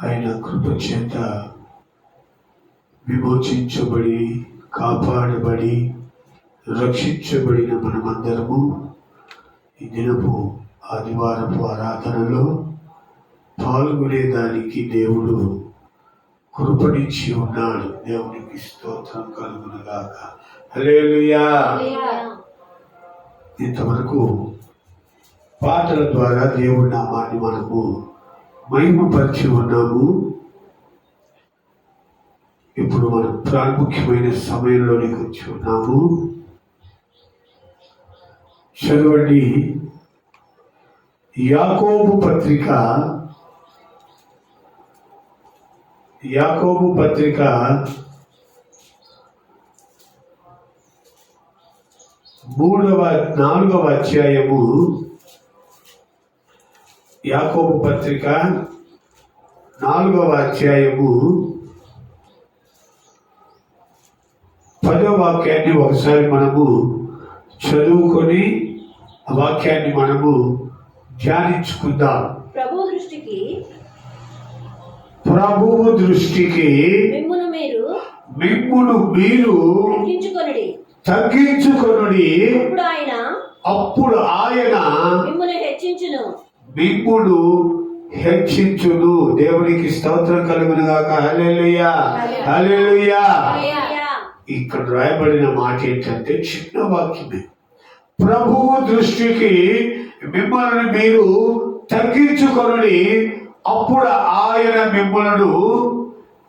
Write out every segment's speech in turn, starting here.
ఆయన కృప చేత విమోచించబడి కాపాడబడి రక్షించబడిన మనమందరము ఈ దినపు ఆదివారపు ఆరాధనలో పాల్గొనేదానికి దేవుడు కృపణించి ఉన్నాడు. దేవునికి స్తోత్రం కలుగునుగాక. హల్లెలూయా. ఇంతవరకు పాటల ద్వారా దేవుడి నామాన్ని మనము మహిమపరిచి ఉన్నాము. ఇప్పుడు మనం ప్రాముఖ్యమైన సమయంలోనికి వచ్చి ఉన్నాము. చదవండి యాకోబు పత్రిక 4వ అధ్యాయము. యాకోబు పత్రిక 4వ అధ్యాయము 10వ వాక్యాన్ని ఒకసారి మనము చదువుకొని ఆ వాక్యాన్ని మనము ధ్యానించుకుందాం. ప్రభువు దృష్టికి మిమ్మును మీరు తగ్గించుకొనుడి, అప్పుడు ఆయన మిమ్మును హెచ్చించును. దేవునికి స్తోత్రం కలుగునుగాక. హల్లెలూయా, హల్లెలూయా. ఇక్కడ రాయబడిన మాట ఏంటంటే చిన్న వాక్యమే. ప్రభువు దృష్టికి మిమ్మల్ని మీరు తగ్గించుకొనుడి, అప్పుడు ఆయన మిమ్మలను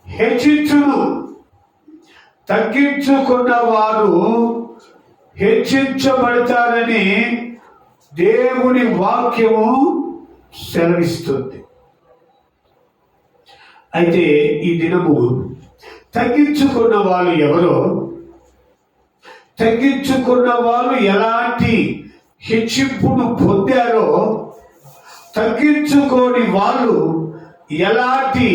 హెచ్చించును. తగ్గించుకున్న వారు హెచ్చించబడతారని దేవుని వాక్యము సెలవిస్తుంది. అయితే ఈ దినము తగ్గించుకున్న వాళ్ళు ఎవరో, తగ్గించుకున్న వాళ్ళు ఎలాంటి హెచ్చింపును పొందారో, తగ్గించుకోని వాళ్ళు ఎలాంటి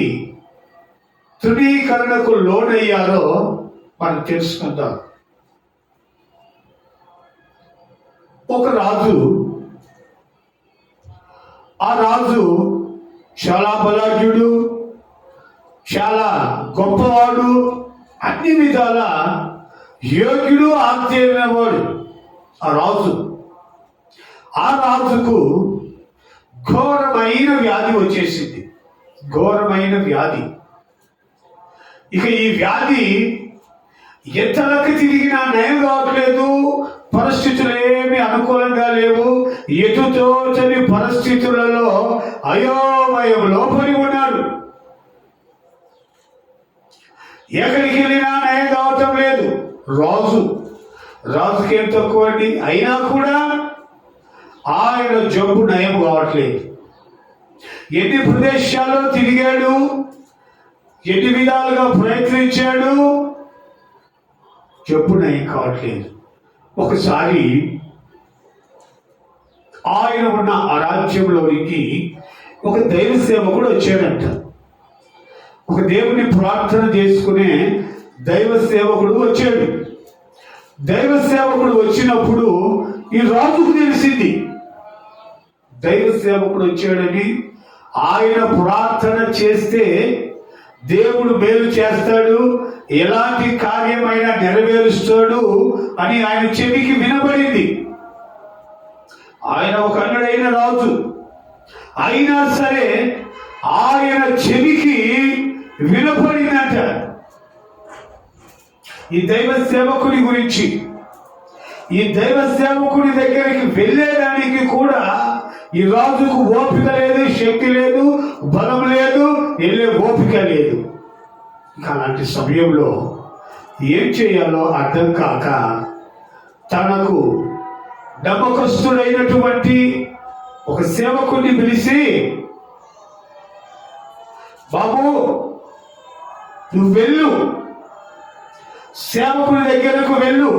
తృణీకరణకు లోనయ్యారో మనం తెలుసుకుందాం. ఒక రాజు, ఆ రాజు చాలా బలాఢ్యుడు, చాలా గొప్పవాడు, అన్ని విధాల యోగ్యుడు, ఆశ్చర్యమైనవాడు ఆ రాజు. ఆ రాజుకు ఘోరమైన వ్యాధి వచ్చేసింది. ఘోరమైన వ్యాధి. ఇక ఈ వ్యాధి ఎంతలకు తిరిగినా నయం కావట్లేదు. పరిస్థితులు ఏమి అనుకూలంగా లేవు. ఎటుతోచని పరిస్థితులలో అయోమయం లోపలి ఉన్నాడు. ఎక్కడికి వెళ్ళినా నయం కావటం లేదు. రాజుకి ఏం తక్కువ అండి. అయినా కూడా ఆయన జబ్బు నయం కావట్లేదు. ఎన్ని ప్రదేశాల్లో తిరిగాడు, ఎన్ని విధాలుగా ప్రయత్నించాడు, జబ్బు నయం కావట్లేదు. ఒకసారి ఆయన ఉన్న ఆ రాజ్యంలోనికి ఒక దైవ సేవకుడు వచ్చాడంట. ఒక దేవుని ప్రార్థన చేసుకునే దైవ సేవకుడు వచ్చాడు. దైవ సేవకుడు వచ్చినప్పుడు ఈ రాజుకు తెలిసింది దైవ సేవకుడు వచ్చాడని. ఆయన ప్రార్థన చేస్తే దేవుడు మేలు చేస్తాడు, ఎలాంటి కార్యమైనా నెరవేరుస్తాడు అని ఆయన చెవికి వినబడింది. ఆయన ఒక అన్నుడైన రాజు అయినా సరే ఆయన చెవికి వినపడిందంట ఈ దైవ సేవకుని గురించి. ఈ దైవ సేవకుడి దగ్గరికి వెళ్ళేదానికి కూడా ఈ రాజుకు ఓపిక లేదు, శక్తి లేదు, బలం లేదు, వెళ్ళే ఓపిక లేదు. అలాంటి సమయంలో ఏం చేయాలో అర్థం కాక తనకు నమ్మకస్తుడైనటువంటి ఒక సేవకుడిని పిలిచి, బాబు నువ్వు వెళ్ళు, సేవకుడి దగ్గరకు వెళ్ళు,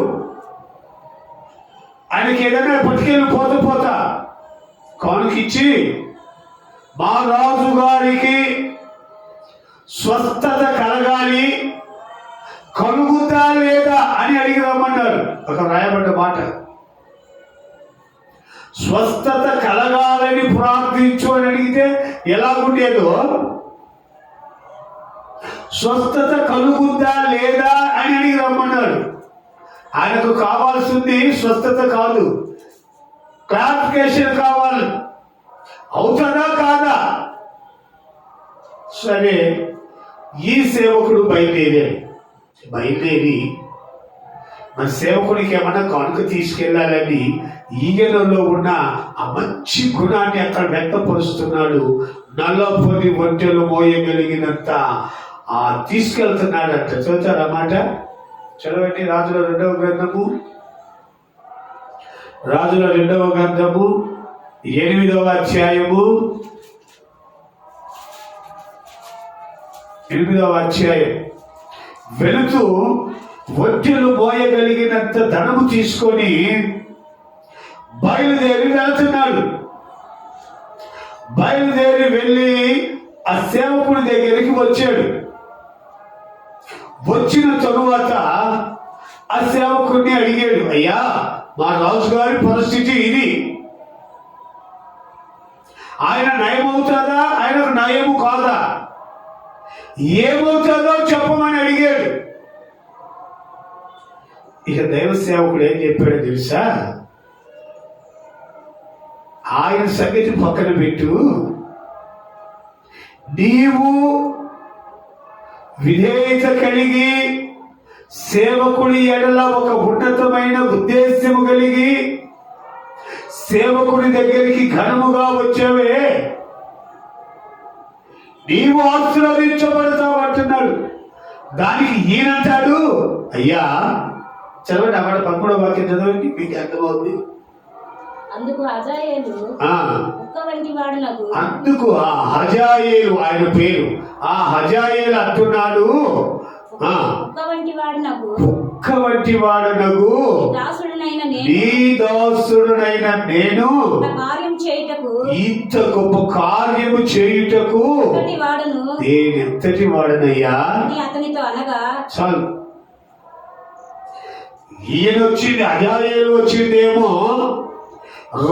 ఆయనకి ఏదైనా పట్టుకెళ్ళి పోతా కానుకిచ్చి మా రాజు గారికి స్వస్థత కలగాలి, కలుగుతా లేదా అని అడిగి రమ్మన్నారు. ఒక రాయబడ్డ మాట. స్వస్థత కలగాలని ప్రార్థించు అని అడిగితే ఎలా ఉండేదో స్వస్థత కలుగుద్దా లేదా అని అడిగి రమ్మన్నాడు. ఆయనకు కావాల్సింది స్వస్థత కాదు, క్లారిఫికేషన్ కావాలి. అవుతుందా కాదా? సరే, ఈ సేవకుడు బయలుదేరి మన సేవకుడికి ఏమన్నా కానుక తీసుకెళ్ళాలని ఈయనలో ఉన్న ఆ మంచి గుణాన్ని అక్కడ వ్యక్తపరుస్తున్నాడు. 40 ఒంటెలు మోయగలిగినంత తీసుకెళ్తున్నాడంట. చదువుతారు అన్నమాట. చదవండి. రాజుల రెండవ గ్రంథము 8వ అధ్యాయము 8వ అధ్యాయం. వెళుతూ ఒంటెలు మోయగలిగినంత ధనము తీసుకొని బయలుదేరి వెళ్తున్నాడు. బయలుదేరి వెళ్ళి ఆ సేవకుడి దగ్గరికి వచ్చాడు. వచ్చిన తరువాత ఆ సేవకుడిని అడిగాడు, అయ్యా, మా రాజుగారి పరిస్థితి ఇది, ఆయన నయమవుతుందా, ఆయనకు నయము కాదా, ఏమవుతుందో చెప్పమని అడిగాడు. ఇక దైవ సేవకుడు ఏం చెప్పాడో తెలుసా? ఆయన సంగతి పక్కన పెట్టు, నీవు విధేయత కలిగి సేవకుడి ఎడల ఒక ఉన్నతమైన ఉద్దేశ్యము కలిగి సేవకుడి దగ్గరికి ఘనముగా వచ్చావే, నీవు ఆశీర్వదించబడతావు అంటున్నాడు. దానికి ఈయనంటాడు, అయ్యా, చదవండి అక్కడ 11వ వాక్యం చదవండి, మీకు అర్థమవుతుంది. అందుకు హజాయేలు హజాయేలు ఆయన పేరు. ఆ హజాయేలు అంటున్నాడు, కుక్క వంటి వాడనగు నీ దాసుడనైన నేను ఇంత గొప్ప కార్యము చేయుటకు నేనెంతటి వాడనయ్యా. చాలు, ఈయన వచ్చింది, హజాయేలు వచ్చిందేమో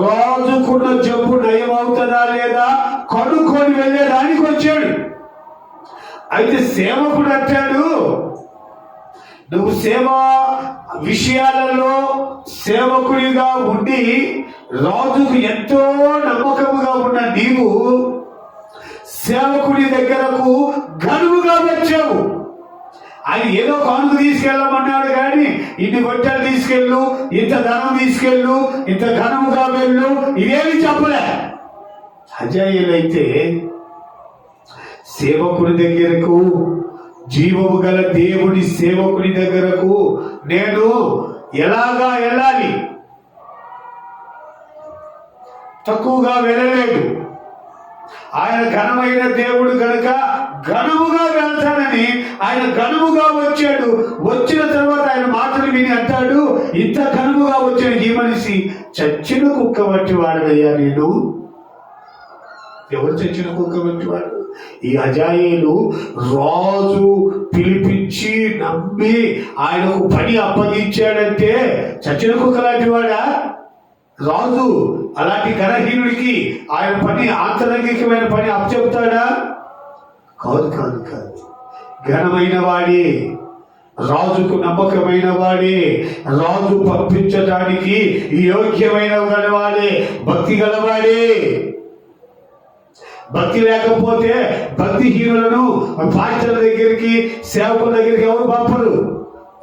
రాజుకున్న జబ్బు నయం అవుతుందా లేదా కనుక్కొని వెళ్ళేదానికి వచ్చాడు. అయితే సేవకుడు అంటాడు, నువ్వు సేవా విషయాలలో సేవకుడిగా ఉండి రాజుకు ఎంతో నమ్మకముగా ఉన్న నీవు సేవకుడి దగ్గరకు ఘనముగా వచ్చావు. ఆయన ఏదో కానుక తీసుకెళ్ళమన్నాడు కానీ ఇన్ని గొట్టెలు తీసుకెళ్ళు, ఇంత ధనం తీసుకెళ్ళు, ఇంత ఘనముగా వెళ్ళు, ఇదేమి చెప్పలే. హజాయేలు అయితే సేవకుడి దగ్గరకు, జీవము గల దేవుడి సేవకుడి దగ్గరకు నేను ఎలాగా వెళ్ళాలి, తక్కువగా వెళ్ళలేడు. ఆయన ఘనమైన దేవుడు కనుక ఘనముగా వెళ్తానని ఆయన ఘనముగా వచ్చాడు. వచ్చిన తర్వాత ఆయన మాటలు విని అంటాడు, ఇంత ఘనముగా వచ్చాడు ఈ మనిషి చచ్చిన కుక్క వంటి వాడనయ్యా నేను. ఎవరు చచ్చిన కుక్క వంటి వాడు? ఈ హజాయేలు రాజు పిలిపించి నమ్మి ఆయనకు పని అప్పగించాడంటే చచ్చిన కుక్క లాంటి వాడా? రాజు అలాంటి ఘనహీనుడికి ఆయన పని, ఆంతరంగికమైన పని అప్పచెప్తాడా? కాదు కాదు కాదు. ఘనమైన వాడే, రాజుకు నమ్మకమైన వాడే, రాజు పంపించడానికి యోగ్యమైన గలవాడే, భక్తి గలవాడే. భక్తి లేకపోతే భక్తిహీనులను పాస్టర్ల దగ్గరికి, సేవకుల దగ్గరికి ఎవరు పంపరు.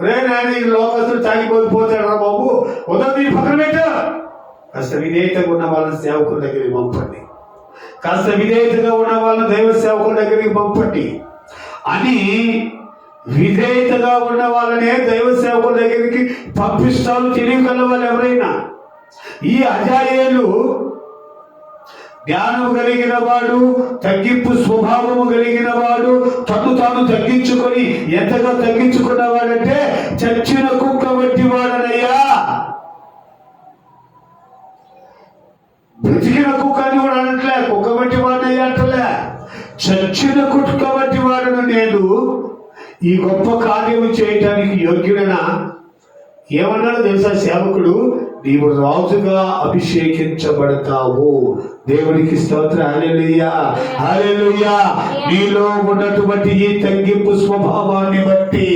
రే నాయన, ఈ లోకస్తులు తాగిపోతాడు రా బాబు, ఉదయం పక్కన పెట్టు. కాస్త విధేయతగా ఉన్న వాళ్ళని సేవకుల దగ్గరికి పంపండి, కాస్త విధేయతగా ఉన్న వాళ్ళని దైవ సేవకుల దగ్గరికి పంపండి అని విధేయతగా ఉన్న వాళ్ళనే దైవ సేవకుల దగ్గరికి పంపిస్తారు తెలియగల వాళ్ళు ఎవరైనా. ఈ హజాయేలు జ్ఞానము కలిగిన వాడు, తగ్గింపు స్వభావము కలిగిన వాడు, తను తాను తగ్గించుకొని ఎంతగా తగ్గించుకున్నవాడంటే చచ్చిన కుక్క వంటి వాడనయ్యా. బ్రతికిన కుక్కని కూడా అనట్లే, కుక్క వంటి వాడనయ్యా అంటలే, చచ్చిన కుక్క వంటి వాడను నేను. ఈ గొప్ప కార్యము చేయటానికి యోగ్యుడనా? ఏమన్నాడు తెలుసా సేవకుడు? నీవు రాజుగా అభిషేకించబడతావు. దేవునికి స్తోత్రం. హల్లెలూయా, హల్లెలూయా. నీలో ఉన్నటువంటి ఈ తగ్గింపు స్వభావాన్ని బట్టి,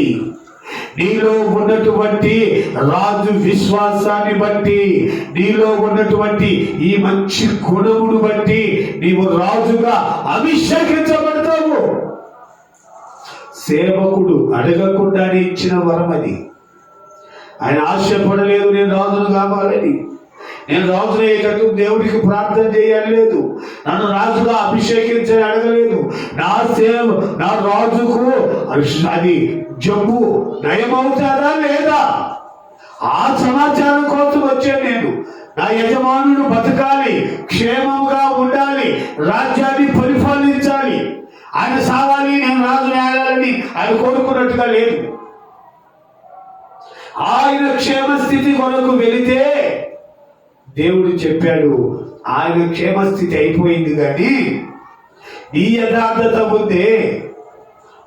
నీలో ఉన్నటువంటి రాజు విశ్వాసాన్ని బట్టి, నీలో ఉన్నటువంటి ఈ మంచి గుణమును బట్టి నీవు రాజుగా అభిషేకించబడతావు. సేవకుడు అడగకుండానే ఇచ్చిన వరం అది. ఆయన ఆశపడలేదు నేను రాజును కావాలని, నేను రాజును అయ్యేటట్టు దేవుడికి ప్రార్థన చేయాలి లేదు, నన్ను రాజుగా అభిషేకించని అడగలేదు. నా రాజుకు అది జబ్బు నయమవుతారా లేదా ఆ సమాచారం కోసం వచ్చాను నేను. నా యజమానుడు బతకాలి, క్షేమంగా ఉండాలి, రాజ్యాన్ని పరిపాలించాలి, ఆయన సావాలి, నేను రాజు ఏలాలని ఆయన కోరుకున్నట్టుగా లేదు. ఆయన క్షేమస్థితి కొరకు వెళితే దేవుడు చెప్పాడు, ఆయన క్షేమస్థితి అయిపోయింది, కానీ నీ యథార్థత ఉందే,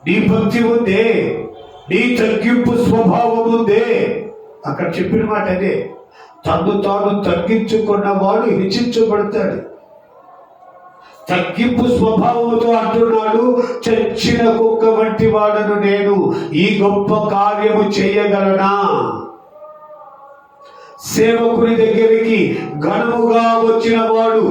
నీ భక్తి ఉందే, నీ తగ్గింపు స్వభావం ఉందే. అక్కడ చెప్పిన మాట అదే, తను తాను తగ్గించుకున్న వాడు హెచ్చించబడతాడు. తగ్గింపు స్వభావంతో అంటున్నాడు, చచ్చిన కుక్క వంటి వాడను నేను, ఈ గొప్ప కార్యము చేయగలనా? సేవకుని దగ్గరికి ఘనముగా వచ్చిన వాడు,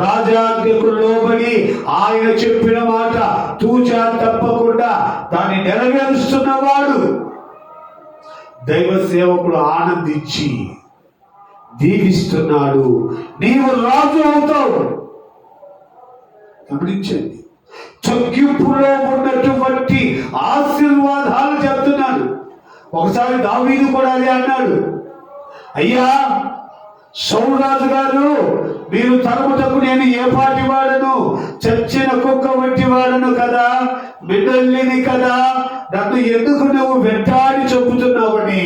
రాజాజ్ఞకు లోబడి ఆయన చెప్పిన మాట తూచా తప్పకుండా దాన్ని నెరవేరుస్తున్నవాడు, దైవ సేవకుడు ఆనందించి దీవిస్తున్నాడు. నీవు రాజు అవుతావు. గమనించండి, తగ్గింపులో ఉన్నటువంటి ఆశీర్వాదాలు చెప్తున్నాను. ఒకసారి దావీదు కూడా అదే అన్నాడు, అయ్యా సౌలు రాజు గారు, మీరు తరుముటకు నేను ఏ పాటి వాడను, చచ్చిన కుక్క వంటి వాడను కదా, మిడల్లిని కదా, నన్ను ఎందుకు నువ్వు వెంటాడి చెబుతున్నావని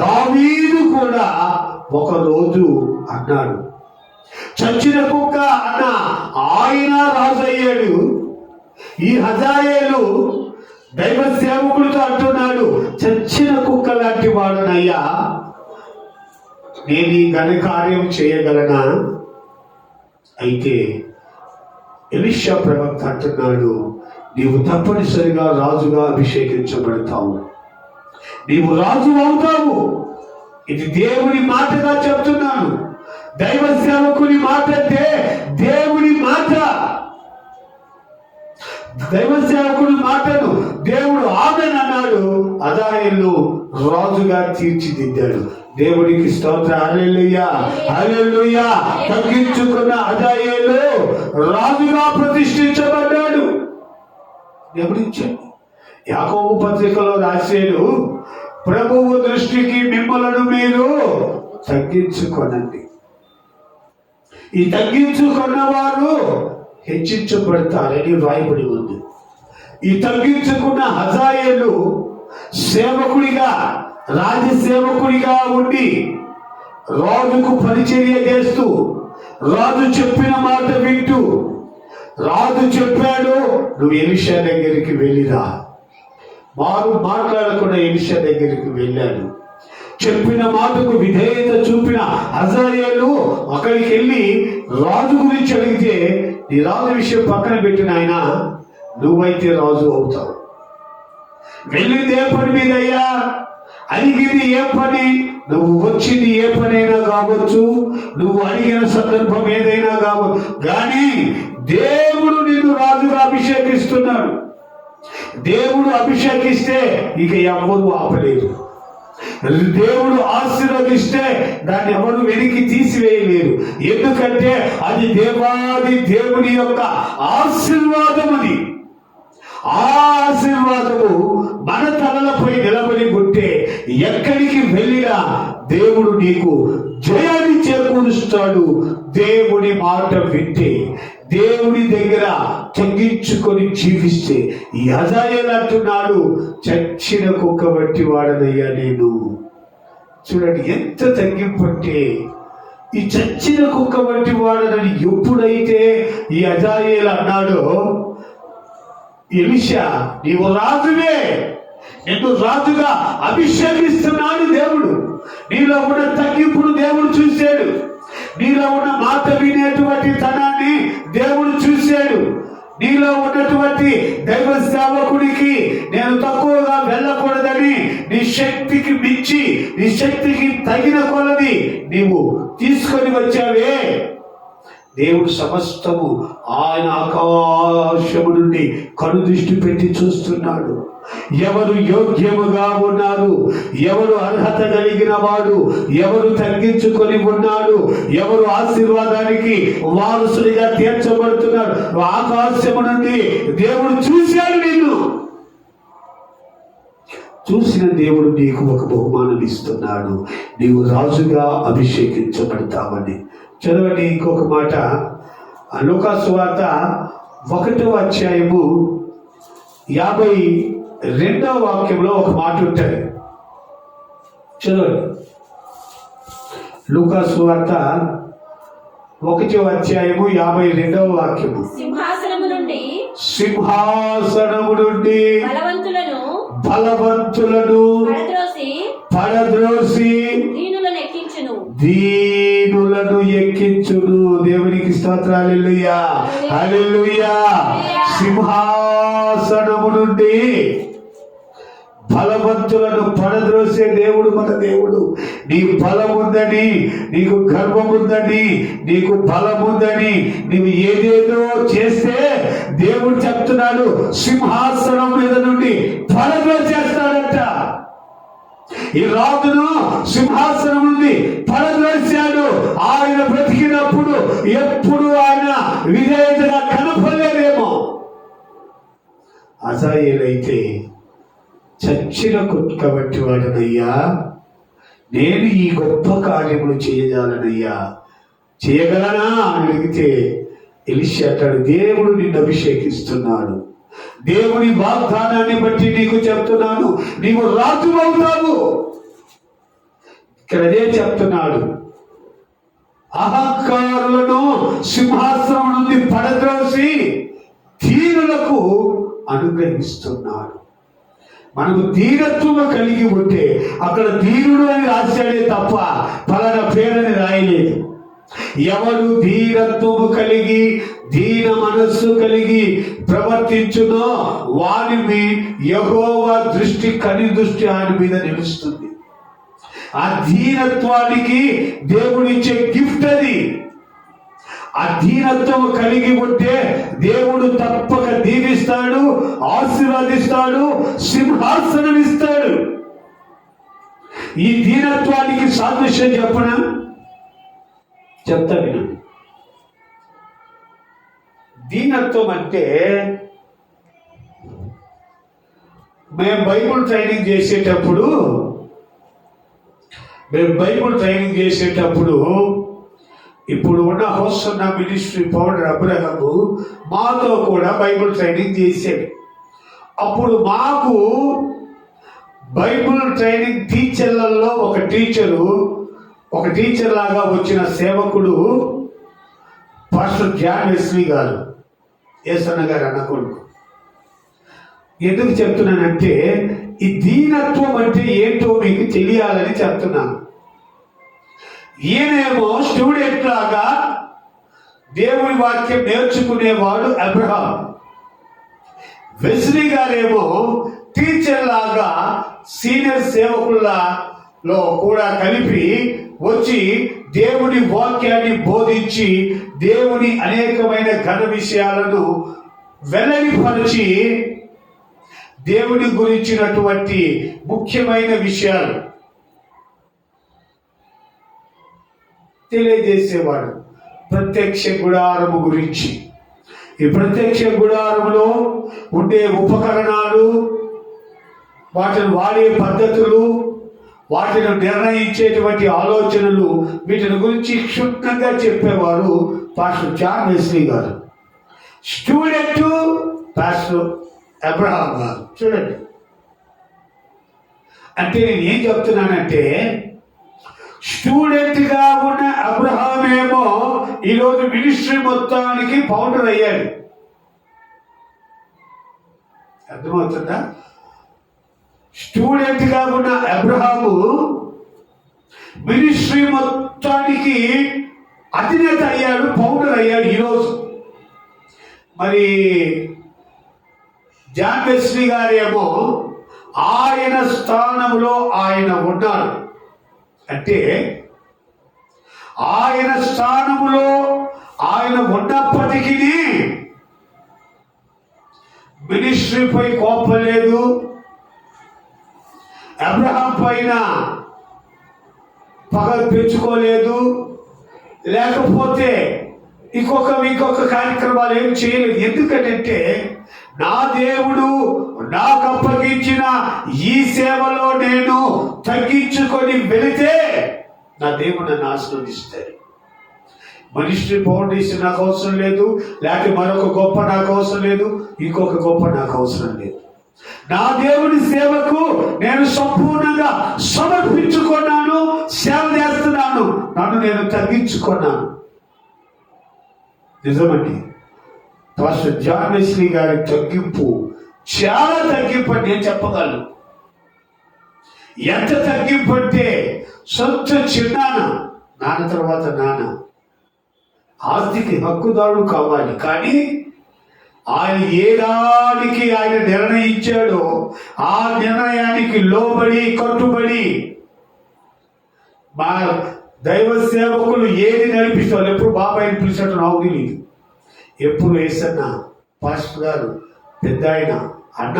దావీదు కూడా ఒకరోజు అన్నాడు. చచ్చిన కుక్క అన్న ఆయన రాజు అయ్యాడు. ఈ హజాయేలు దైవ సేవకుడితో అంటున్నాడు, చచ్చిన కుక్క లాంటి వాడునయ్యా, నేను ఈ ఘనకార్యం చేయగలనా? అయితే ఎలీషా ప్రవక్త అంటున్నాడు, నీవు తప్పనిసరిగా రాజుగా అభిషేకించబడతావు, నీవు రాజు అవుతావు. ఇది దేవుని మాటగా చెప్తున్నాను. దైవ సేవకుని మాట అంటే దేవుని మాట. దైవ సేవకుని మాటను దేవుడు ఆమెన్ అన్నాడు. హజాయేలు రాజుగా తీర్చిదిద్దాడు. దేవుడికి స్తోత్రం. హల్లెలూయా, హల్లెలూయా. తగ్గించుకున్న హజాయేలు రాజుగా ప్రతిష్ఠించబడ్డాడు. గమనించండి, యాకోబు పత్రికలో రాశాడు, ప్రభువు దృష్టికి మిమ్మలను మీరు తగ్గించుకొనండి. ఈ తగ్గించుకున్న వారు హెచ్చించబడతారని రాయబడి ఉంది. ఈ తగ్గించుకున్న హజాయేలు సేవకుడిగా, రాజసేవకుడిగా ఉండి రాజుకు పరిచర్య చేస్తూ, రాజు చెప్పిన మాట వింటూ, రాజు చెప్పాడు నువ్వు ఎలీషా దగ్గరికి వెళ్ళిరా, వారు మాట్లాడకుండా ఎలీషా దగ్గరికి వెళ్ళాడు. చెప్పిన మాటకు విధేయత చూపిన హజాయేలు అక్కడికి వెళ్ళి రాజు గురించి అడిగితే, నీ రాజు విషయం పక్కన పెట్టిన ఆయన, నువ్వైతే రాజు అవుతావు. వెళ్ళింది ఏ పని మీదయ్యా, అడిగింది ఏ పని, నువ్వు వచ్చింది ఏ పనైనా కావచ్చు, నువ్వు అడిగిన సందర్భం ఏదైనా కావచ్చు, కానీ దేవుడు నిన్ను రాజుగా అభిషేకిస్తున్నాడు. దేవుడు అభిషేకిస్తే ఇక ఎవరు ఆపలేదు. దేవుడు ఆశీర్వదిస్తే దాన్ని ఎవరు వెనక్కి తీసివేయలేరు. ఎందుకంటే అది దేవాది దేవుని యొక్క ఆశీర్వాదం. అది ఆ ఆశీర్వాదము మన తలలపై నిలబడి ఉంటే ఎక్కడికి వెళ్ళినా దేవుడు నీకు జయాన్ని చేకూరుస్తాడు. దేవుని మాట వింటే, దేవుని దగ్గర తగ్గించుకొని జీవిస్తే. ఈ హజాయేలు అంటున్నాడు, చచ్చిన కుక్క వంటి వాడనయ్యా నేను. చూడండి ఎంత తగ్గింపు అంటే, ఈ చచ్చిన కుక్క వంటి వాడనని ఎప్పుడైతే ఈ హజాయేలు అన్నాడో, ఎలీషా నీవు రాజువే, నిన్ను రాజుగా అభిషేకిస్తున్నాడు దేవుడు. నీలో ఉన్న తగ్గింపును దేవుడు చూశాడు. నీలో ఉన్న మాట వినేటువంటి తనాన్ని దేవుడు చూశాడు. నీలో ఉన్నటువంటి దైవ సేవకుడికి నేను తక్కువగా వెళ్ళకూడదని నీ శక్తికి మించి, నీ శక్తికి తగిన కొలది నీవు తీసుకొని వచ్చావే. దేవుడు సమస్తము ఆయన ఆకాశము నుండి కనుదృష్టి పెట్టి చూస్తున్నాడు. ఎవరు యోగ్యముగా ఉన్నారు, ఎవరు అర్హత కలిగిన వాడు, ఎవరు తగ్గించుకొని ఉన్నాడు, ఎవరు ఆశీర్వాదానికి వారసుడిగా తీర్చబడుతున్నాడు. ఆకాశము నుండి దేవుడు చూశాడు. నిన్ను చూసిన దేవుడు నీకు ఒక బహుమానం ఇస్తున్నాడు. నీవు రాజుగా అభిషేకించబడతావని. చదవండి ఇంకొక మాట. లూకా సువార్త 1వ అధ్యాయము 52వ వాక్యంలో ఒక మాట ఉంటుంది. చదవండి. లూకా సువార్త 1వ అధ్యాయము 52వ వాక్యము. సింహాసనము నుండి బలవంతులను పడద్రోసి దీనులను ఎక్కించును. దేవునికి స్తోత్రాలు. హల్లెలూయా, హల్లెలూయా. సింహాసనము నుండి బలవంతులను పడద్రోసే దేవుడు మన దేవుడు. నీ బలం ఉందని, నీకు గర్వం ఉందని, నీకు బలం ఉందని నీవు ఏదేదో చేస్తే దేవుడు చెప్తున్నాడు, సింహాసనం మీద నుండి పడద్రోసేస్తాడంట. ఈ రాజును సింహాసనం నుండి పడద్రోశాడు. ఆయన బ్రతికినప్పుడు ఎప్పుడు ఆయన విధేయతగా కనపడలేదేమో. అజాయేలైతే చచ్చిన కుక్క వంటి వాడనయ్యా, నేను ఈ గొప్ప కార్యములు చేయజాలనయ్యా, చేయగలనా అని అడిగితే ఎలీషా అంటాడు, దేవుడు నిన్ను అభిషేకిస్తున్నాడు. దేవుని వాగ్దానాన్ని బట్టి నీకు చెప్తున్నాను, నీవు రాజు అవుతావు. ఇక్కడ అదే చెప్తున్నాడు. అహంకారులను సింహాసనం నుండి పడద్రోసి దీనులకు అనుగ్రహిస్తున్నాడు. మనకు దీనత్వం కలిగి ఉంటే అక్కడ దీనుడు అని రాశాడే తప్ప పలానా పేరని రాయలేదు. ఎవరు దీనత్వము కలిగి, దీన మనస్సు కలిగి ప్రవర్తించునో వారిని యెహోవా దృష్టి, కని దృష్టి ఆయన మీద నిలుస్తుంది. ఆ దీనత్వానికి దేవుడిచ్చే గిఫ్ట్ అది. ఆ దీనత్వం కలిగి ఉంటే దేవుడు తప్పక దీవిస్తాడు, ఆశీర్వదిస్తాడు, సింహాసనం ఇస్తాడు. ఈ దీనత్వానికి సాదృశ్యం చెప్పనా? చెప్తా వినండి. దీనత్వం అంటే మేము బైబుల్ ట్రైనింగ్ చేసేటప్పుడు ఇప్పుడు ఉన్న హోస్టున్న మినిస్ట్రీ పౌడర్ అబ్రహము మాతో కూడా బైబుల్ ట్రైనింగ్ చేశాడు. అప్పుడు మాకు బైబుల్ ట్రైనింగ్ టీచర్లలో ఒక టీచర్ లాగా వచ్చిన సేవకుడు పాస్టర్ జాన్ వెస్లీ గారు, యేసన్న గారు అన్న కొడుకు. ఎందుకు చెప్తున్నానంటే ఈ దీనత్వం అంటే ఏంటో మీకు తెలియాలని చెప్తున్నాను. ఈయనేమో స్టూడెంట్ లాగా దేవుని వాక్యం నేర్చుకునేవాడు అబ్రహాం. వెస్లీ గారేమో టీచర్ లాగా సీనియర్ సేవకులలో కూడా కలిపి వచ్చి దేవుని వాక్యాన్ని బోధించి దేవుని అనేకమైన ఘన విషయాలను వెల్లడిపరిచి దేవుని గురించినటువంటి ముఖ్యమైన విషయాలు తెలియజేసేవాడు. ప్రత్యక్ష గుడారము గురించి, ఈ ప్రత్యక్ష గుడారములో ఉండే ఉపకరణాలు, వాటిని వాడే పద్ధతులు, వాటిని నిర్ణయించేటువంటి ఆలోచనలు, వీటిని గురించి క్షుణ్ణంగా చెప్పేవారు పాస్టర్ జాన్ వెస్లీ గారు. స్టూడెంట్ పాస్టర్ అబ్రహాం గారు. చూడండి, అంటే నేను ఏం చెప్తున్నానంటే స్టూడెంట్ గా ఉన్న అబ్రహాం ఏమో ఈరోజు మినిస్ట్రీ మొత్తానికి ఫౌండర్ అయ్యాడు. అర్థమవుతుందా? స్టూడెంట్ గా ఉన్న అబ్రహాము మినిస్ట్రీ మొత్తానికి అధినేత అయ్యాడు, ఫౌండర్ అయ్యాడు. ఈరోజు మరి జాన్ వెస్లీ గారేమో ఆయన స్థానంలో ఆయన ఉన్నాడు. అంటే ఆయన స్థానంలో ఆయన ఉన్నప్పటికీ మినిస్ట్రీపై కోపం లేదు, అబ్రహాం పైన పగ పెంచుకోలేదు, లేకపోతే ఇంకొక కార్యక్రమాలు ఏం చేయలేదు. ఎందుకంటే నా దేవుడు నాకు అప్పగించిన ఈ సేవలో నేను తగ్గించుకొని వెళితే నా దేవుడు నన్ను ఆశీర్వదిస్తాడు. మినిస్ట్రీ ఫౌండేషన్ నాకు అవసరం లేదు, లేకపోతే మరొక గొప్ప నాకు అవసరం లేదు, ఇంకొక గొప్ప నాకు అవసరం లేదు. నా దేవుని సేవకు నేను సంపూర్ణంగా సమర్పించుకున్నాను, సేవ చేస్తున్నాను, నన్ను నేను తగ్గించుకున్నాను. నిజమండి, పాస్టర్ జాన్ వెస్లీ గారి తగ్గింపు చాలా తగ్గింపు అని నేను చెప్పగలను. ఎంత తగ్గింపు అంటే సొంత నాన్న తర్వాత నాన్న ఆస్తికి హక్కుదారుడు కావాలి, కానీ ఆయన ఏదానికి ఆయన నిర్ణయించాడో ఆ నిర్ణయానికి లోబడి కట్టుబడి మా దైవ సేవకులు ఏది నడిపిస్తారు. ఎప్పుడు బాబాయిని పిలిచినట్టు నాకు తెలియదు. ఎప్పుడు వేసన్న పాస్టర్ గారు పెద్ద ఆయన అన్న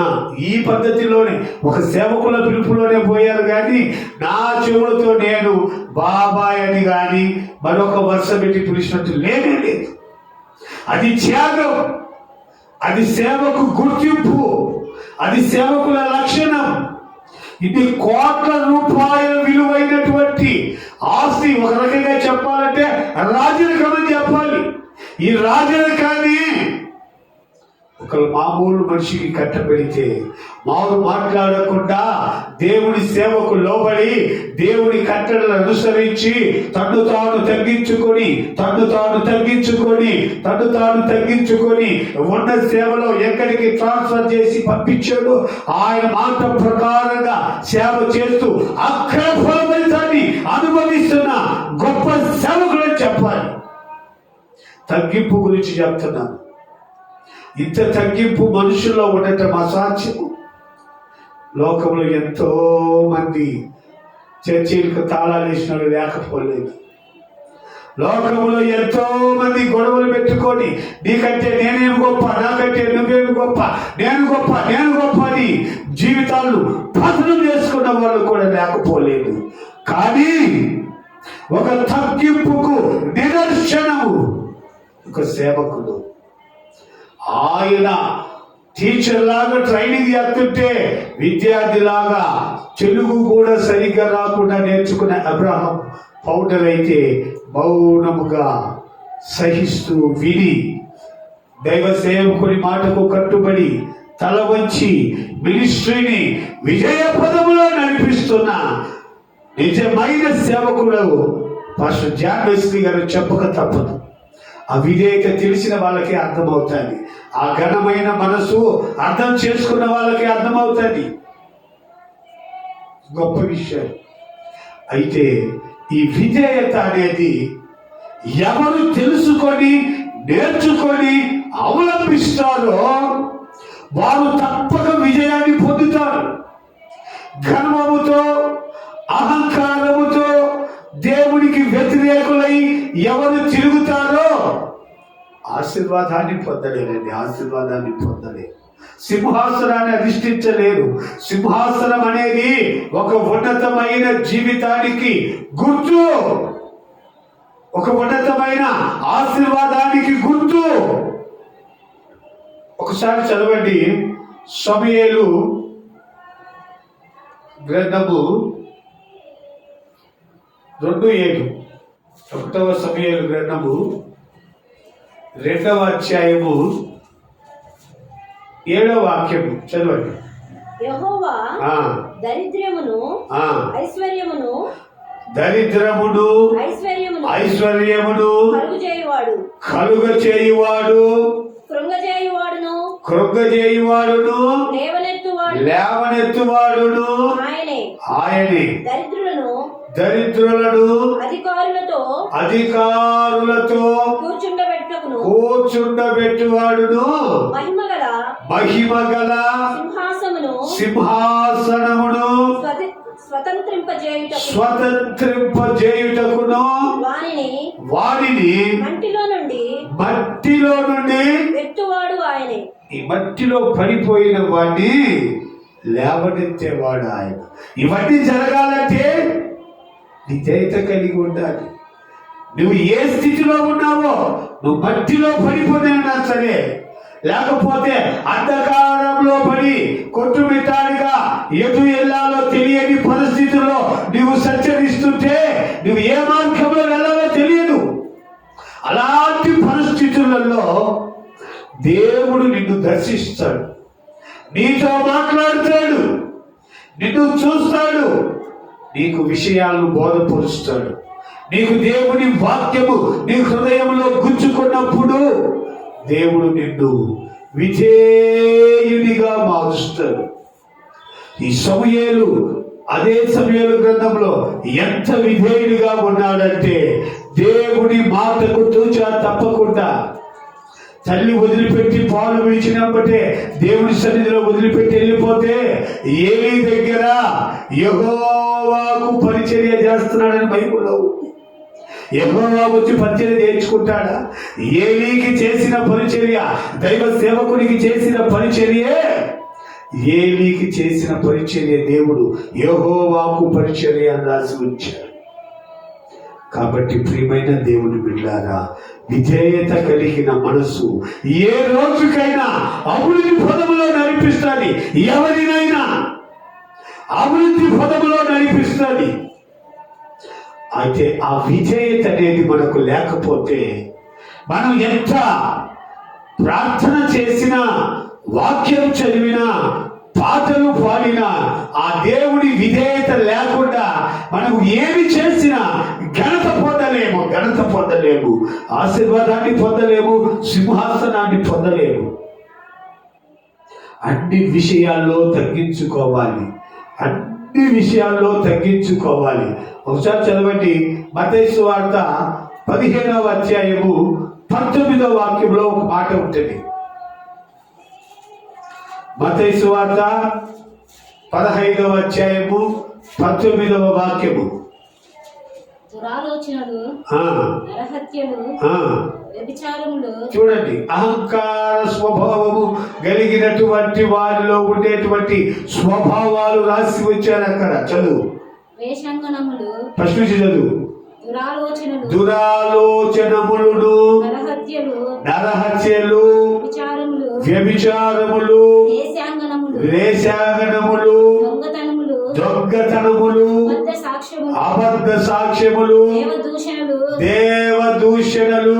ఈ పద్ధతిలోనే ఒక సేవకుల పిలుపులోనే పోయారు, కానీ నా చెవులతో నేను బాబాయ్ అని కానీ మరొక వరుస పెట్టి పిలిచినట్టు లేనే లేదు. అది త్యాగం, అది సేవకు గుర్తింపు, అది సేవకుల లక్షణం. ఇది కోట్ల రూపాయల విలువైనటువంటి ఆస్తి. ఒక రకంగా చెప్పాలంటే రాజరికం అని చెప్పాలి. ఈ రాజరికాన్ని ఒక మామూలు మనిషికి కట్టబెడితే మామూలు మాట్లాడకుండా దేవుని సేవకు లోబడి దేవుని కట్టడలు అనుసరించి తను తాను తగ్గించుకొని ఉన్న సేవలో ఎక్కడికి ట్రాన్స్ఫర్ చేసి పంపించాడు. ఆయన మాట ప్రకారంగా సేవ చేస్తూ అక్షర ఫలితాన్ని అనుభవిస్తున్న గొప్ప సేవకులని చెప్పాలి. తగ్గింపు గురించి చెప్తున్నాను. ఇంత తగ్గింపు మనుషుల్లో ఉండటం అసాధ్యము. లోకంలో ఎంతో మంది చర్చీలకు తాళాలు వేసిన వాళ్ళు లేకపోలేదు. లోకంలో ఎంతో మంది గొడవలు పెట్టుకొని నీకంటే నేనేమి గొప్ప, నాకంటే నువ్వేమి గొప్ప, నేను గొప్ప అని జీవితాలు పతనం చేసుకున్న వాళ్ళు కూడా లేకపోలేదు. కానీ ఒక తగ్గింపుకు నిదర్శనము ఒక సేవకుడు. ఆయన టీచర్ లాగా ట్రైనింగ్ చేస్తుంటే విద్యార్థిలాగా తెలుగు కూడా సరిగ్గా రాకుండా నేర్చుకునే అబ్రహాం ఫౌండర్ అయితే మౌనముగా సహిస్తూ విని దైవ సేవకుని మాటకు కట్టుబడి తల వంచి మినిస్ట్రీని విజయ పదములో నడిపిస్తున్న నిజమైన సేవకుడు పాస్టర్ జాన్ వెస్లీ గారు చెప్పక తప్పదు. ఆ విధేయత తెలిసిన వాళ్ళకే అర్థమవుతుంది. ఆ ఘనమైన మనసు అర్థం చేసుకున్న వాళ్ళకే అర్థమవుతుంది. గొప్ప విషయం. అయితే ఈ విధేయత అనేది ఎవరు తెలుసుకొని నేర్చుకొని అవలంబిస్తారో వారు తప్పక విజయాన్ని పొందుతారు. గర్వముతో అహంకారముతో దేవునికి వ్యతిరేకులై ఎవరు తిరుగుతారో ఆశీర్వాదాన్ని పొందలేరు. సింహాసనాన్ని అధిష్ఠించలేరు. సింహాసనం అనేది ఒక ఉన్నతమైన జీవితానికి గుర్తు, ఒక ఉన్నతమైన ఆశీర్వాదానికి గుర్తు. ఒకసారి చదవండి సమూయేలు గ్రంథము 2:7. 1వ సమూయేలు గ్రంథము 2వ అధ్యాయము 7వ వాక్యము చదవండి. యెహోవా దరిద్రమును ఐశ్వర్యమును కలుగచేయువాడు కృంగజేయువాడును లేవనెత్తువాడును ఆయనే. దరిద్రులను అధికారులతో కూర్చుండబెట్టువాడును మహిమగల సింహాసనమును స్వతంత్రింపజేయుటకును వాడిని మట్టిలో నుండి ఎత్తువాడు ఆయనే. ఈ మట్టిలో పడిపోయిన వాడిని లేవనెత్తేవాడు ఆయన. ఇవన్నీ జరగాలంటే విధేయత కలిగి ఉండాలి. నువ్వు ఏ స్థితిలో ఉన్నావో, నువ్వు మట్టిలో పడిపోయినా సరే, లేకపోతే అంధకారంలో పడి కొట్టుమిట్టాడుగా ఎటు వెళ్ళాలో తెలియని పరిస్థితుల్లో నువ్వు సంచరిస్తుంటే నువ్వు ఏ మార్గంలో వెళ్ళాలో తెలియదు. అలాంటి పరిస్థితులలో దేవుడు నిన్ను దర్శిస్తాడు, నీతో మాట్లాడతాడు, నిన్ను చూస్తాడు, నీకు విషయాలను బోధపరుస్తాడు. నీకు దేవుని వాక్యము నీ హృదయంలో గుచ్చుకున్నప్పుడు దేవుడు నిన్ను విధేయునిగా మారుస్తాడు. ఈ సమూయేలు అదే సమూయేలు గ్రంథంలో ఎంత విధేయుడిగా ఉన్నాడంటే, దేవుని మాటకు తూచా తప్పకుండా తల్లి వదిలిపెట్టి పాలు విడిచినప్పుడే దేవుని సన్నిధిలో వదిలిపెట్టి వెళ్ళిపోతే ఏలీ దగ్గర యెహోవాకు పరిచర్య చేస్తున్నాడని బైబిల్లో ఉంది. యెహోవా వచ్చి పరిచర్య చేయించుకుంటాడా? ఏలీకి చేసిన పరిచర్య, దైవ సేవకునికి చేసిన పరిచర్యే ఏలీకి చేసిన పరిచర్య దేవుడు యెహోవాకు పరిచర్య అని రాసి ఉంచాడు. కాబట్టి ప్రియమైన దేవుని బిడ్డలారా, విధేయత కలిగిన మనసు ఏ రోజుకైనా అభివృద్ధి పదములో నడిపిస్తుంది. ఎవరినైనా అభివృద్ధి పదములో నడిపిస్తుంది. అయితే ఆ విధేయత అనేది మనకు లేకపోతే, మనం ఎంత ప్రార్థన చేసినా, వాక్యం చదివినా, పాటలు పాడినా, ఆ దేవుడి విధేయత లేకుండా మనం ఏమి చేసినా ఘనత పొందలేము, ఆశీర్వాదాన్ని పొందలేము, సింహాసనాన్ని పొందలేము. అన్ని విషయాల్లో తగ్గించుకోవాలి. ఒకసారి చదవండి, మత్తయి సువార్త 15వ అధ్యాయము 19వ వాక్యంలో ఒక మాట ఉంటుంది. మత్తయి సువార్త 15వ అధ్యాయము 19వ వాక్యము. చూడండి, అహంకార స్వభావము కలిగినటువంటి వారిలో ఉండేటువంటి స్వభావాలు రాసి వచ్చారు అక్కడ. చదువు, ఫస్ట్ నుంచి చదువు. దురాలోచనములను, నరహత్యలు, వ్యభిచారములు, వేశ్యాగనములు, దొంగతనములు, అబద్ధ సాక్ష్యములు, దేవదూషణలు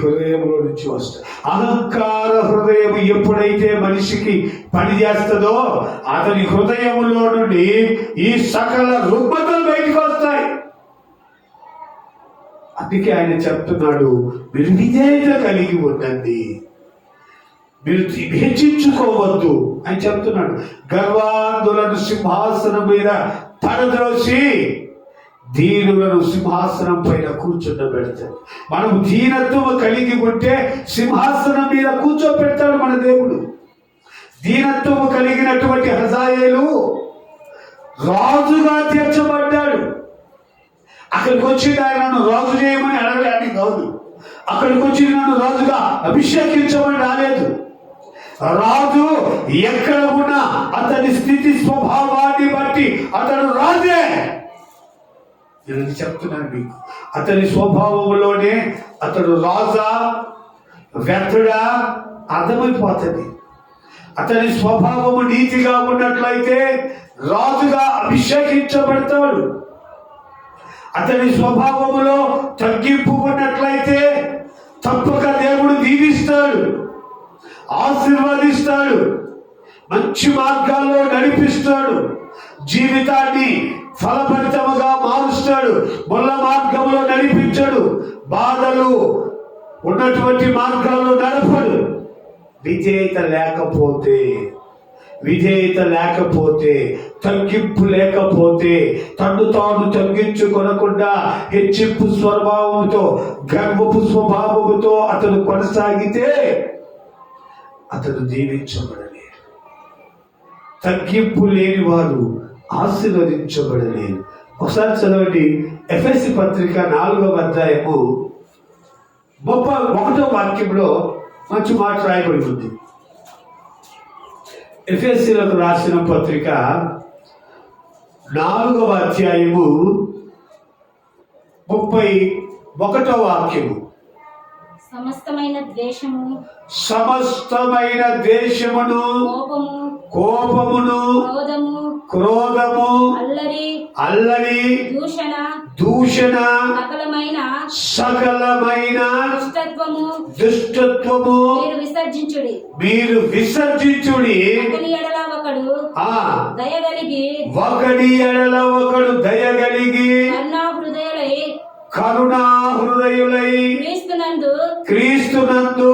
హృదయంలో నుంచి వస్తాయి. అహంకార హృదయం ఎప్పుడైతే మనిషికి పని చేస్తుందో అతని హృదయంలో నుండి ఈ సకల రుగ్మతలు బయటకు వస్తాయి. అందుకే ఆయన చెప్తున్నాడు, మీరు విధేయత కలిగి ఉండండి, మీరు హెచ్చించుకోవద్దు అని చెప్తున్నాడు. గర్వాంధులను సింహాసనం మీద పడద్రోసి దీనులను సింహాసనం పైన కూర్చుండబెడతాడు. మనం దీనత్వం కలిగి ఉంటే సింహాసనం మీద కూర్చోబెడతాడు మన దేవుడు. దీనత్వం కలిగినటువంటి హజాయేలు రాజుగా తీర్చబడ్డాడు. అక్కడికి వచ్చి ఆయనను రాజు చేయమని అడగడానికి కాదు, అక్కడికి వచ్చి నన్ను రాజుగా అభిషేకించమని రాలేదు. రాజు ఎక్కడ ఉన్నా అతని స్థితి స్వభావాన్ని బట్టి అతడు రాజే. నేను చెప్తున్నాను మీకు, అతని స్వభావంలోనే అతడు రాజా వ్యర్థుడా అర్థమైపోతుంది. అతని స్వభావము నీతిగా ఉన్నట్లయితే రాజుగా అభిషేకించబడతాడు. అతని స్వభావములో తగ్గింపు ఉన్నట్లయితే తప్పక దేవుడు దీవిస్తాడు, ఆశీర్వదిస్తాడు, మంచి మార్గాల్లో నడిపిస్తాడు, జీవితాన్ని ఫలభరితముగా మారుస్తాడు, ముళ్ళ మార్గంలో నడిపించాడు, బాధలు ఉన్నటువంటి మార్గాల్లో నడపడు. విజేత లేకపోతే విధేయత లేకపోతే, తగ్గింపు లేకపోతే, తను తాను తగ్గించుకొనకుండా హెచ్చింపు స్వభావంతో, గర్వపు స్వభావముతో అతను కొనసాగితే అతను దీవించబడలేడు. తగ్గింపు లేని వారు ఆశీర్వదించబడలేరు. ఒకసారి చదవండి, ఎఫెసీ పత్రిక 4వ అధ్యాయము 31వ వాక్యంలో మంచి మాట రాయబడి ఉంది. ఎఫెసీలకు రాసిన పత్రిక 4వ అధ్యాయము 31వ వాక్యము. సమస్తమైన ద్వేషమును, కోపమును, క్రోధము, అల్లరి, దూషణ, సకలమైన దుష్టత్వము మీరు విసర్జించుడి. ఒకడి ఎడల ఒకడు దయగలిగి కరుణా హృదయులై క్రీస్తునందు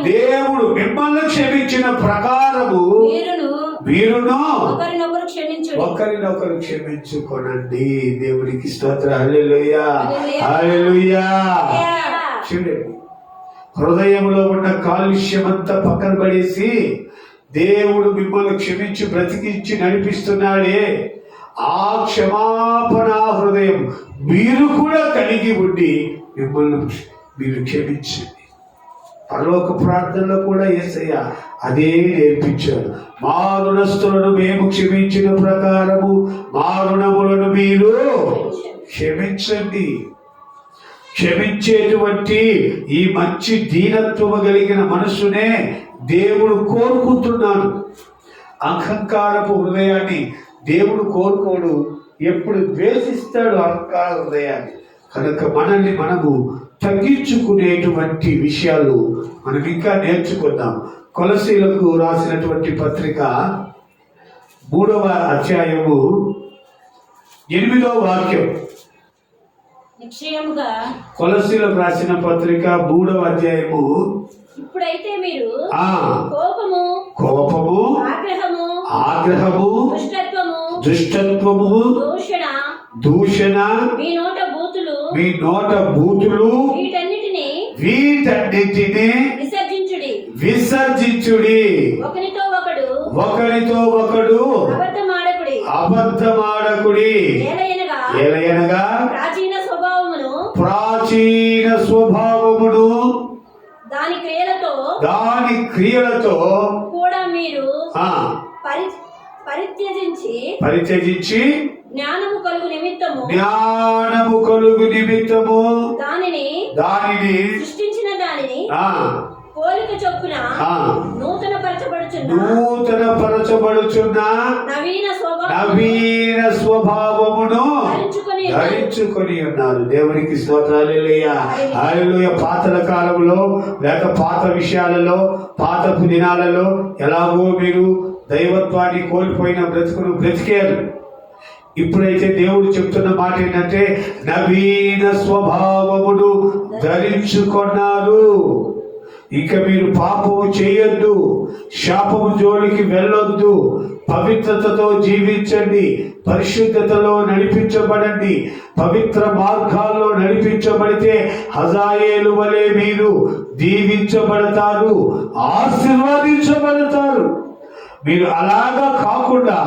దేవుడు మిమ్మల్ని క్షమించిన ప్రకారము వీరును ఒకరినొకరు క్షమించుకోనండి. దేవునికి స్తోత్రం. హల్లెలూయా, హల్లెలూయా. చూడండి, హృదయంలో ఉన్న కాలుష్యమంతా పక్కన పడేసి దేవుడు మిమ్మల్ని క్షమించి బ్రతికించి నడిపిస్తున్నాడే, ఆ క్షమాపణ హృదయం మీరు కూడా కలిగి ఉండి మిమ్మల్ని మీరు క్షమించండి. పరలోక ప్రార్థనలో కూడా యేసయ్య అదే నేర్పించారు. మా రుణస్తులను మేము క్షమించిన ప్రకారము మా రుణములను మీరు క్షమించండి. క్షమించేటువంటి ఈ మంచి దీనత్వము కలిగిన మనసునే దేవుడు కోరుకుంటున్నాడు. అహంకారపు హృదయాన్ని దేవుడు కోరుకోడు, ఎప్పుడు ద్వేషిస్తాడు అహంకార హృదయాన్ని. కనుక మనల్ని మనము తగ్గించుకునేటువంటి విషయాలు మనం ఇంకా నేర్చుకుందాం. కొలసీలకు రాసినటువంటి పత్రిక 3వ అధ్యాయము 8వ వాక్యం. నిశ్చయముగా కొలసీలకు రాసిన పత్రిక 3వ అధ్యాయము. ఇప్పుడైతే మీరు కోపము, ఆగ్రహము, దుష్టత్వము, దూషణ, మీ నోట బూతులు వీటన్నిటిని విసర్జించుడి. ఒకరితో ఒకడు అబద్ధమాడకుడి. ఏలయనగా ప్రాచీన స్వభావమును దాని క్రియలతో కూడా మీరు పరిత్యజించి జ్ఞానము కలుగు నిమిత్తము దానిని సృష్టించిన దానిని పోలిక చొప్పున నూతన పరచబడుచున్న నవీన స్వభావమును ధరించుకొని ఉన్నారు. దేవునికి స్తోత్రాలు. హల్లెలూయా. పాతల కాలంలో లేక పాత విషయాలలో, పాతపు దినాలలో ఎలాగో మీరు దైవత్వాన్ని కోల్పోయిన బ్రతుకును బ్రతికారు. ఇప్పుడైతే దేవుడు చెప్తున్న మాట ఏంటంటే నవీన స్వభావమును ధరించుకున్నారు. ఇక మీరు పాపము చేయొద్దు, శాపము జోలికి వెళ్ళొద్దు, పవిత్రతతో జీవించండి, పరిశుద్ధతలో నడిపించబడండి. పవిత్ర మార్గాల్లో నడిపించబడితే హజాయేలు వలె మీరు దీవించబడతారు, ఆశీర్వదించబడతారు. మీరు అలాగా కాకుండా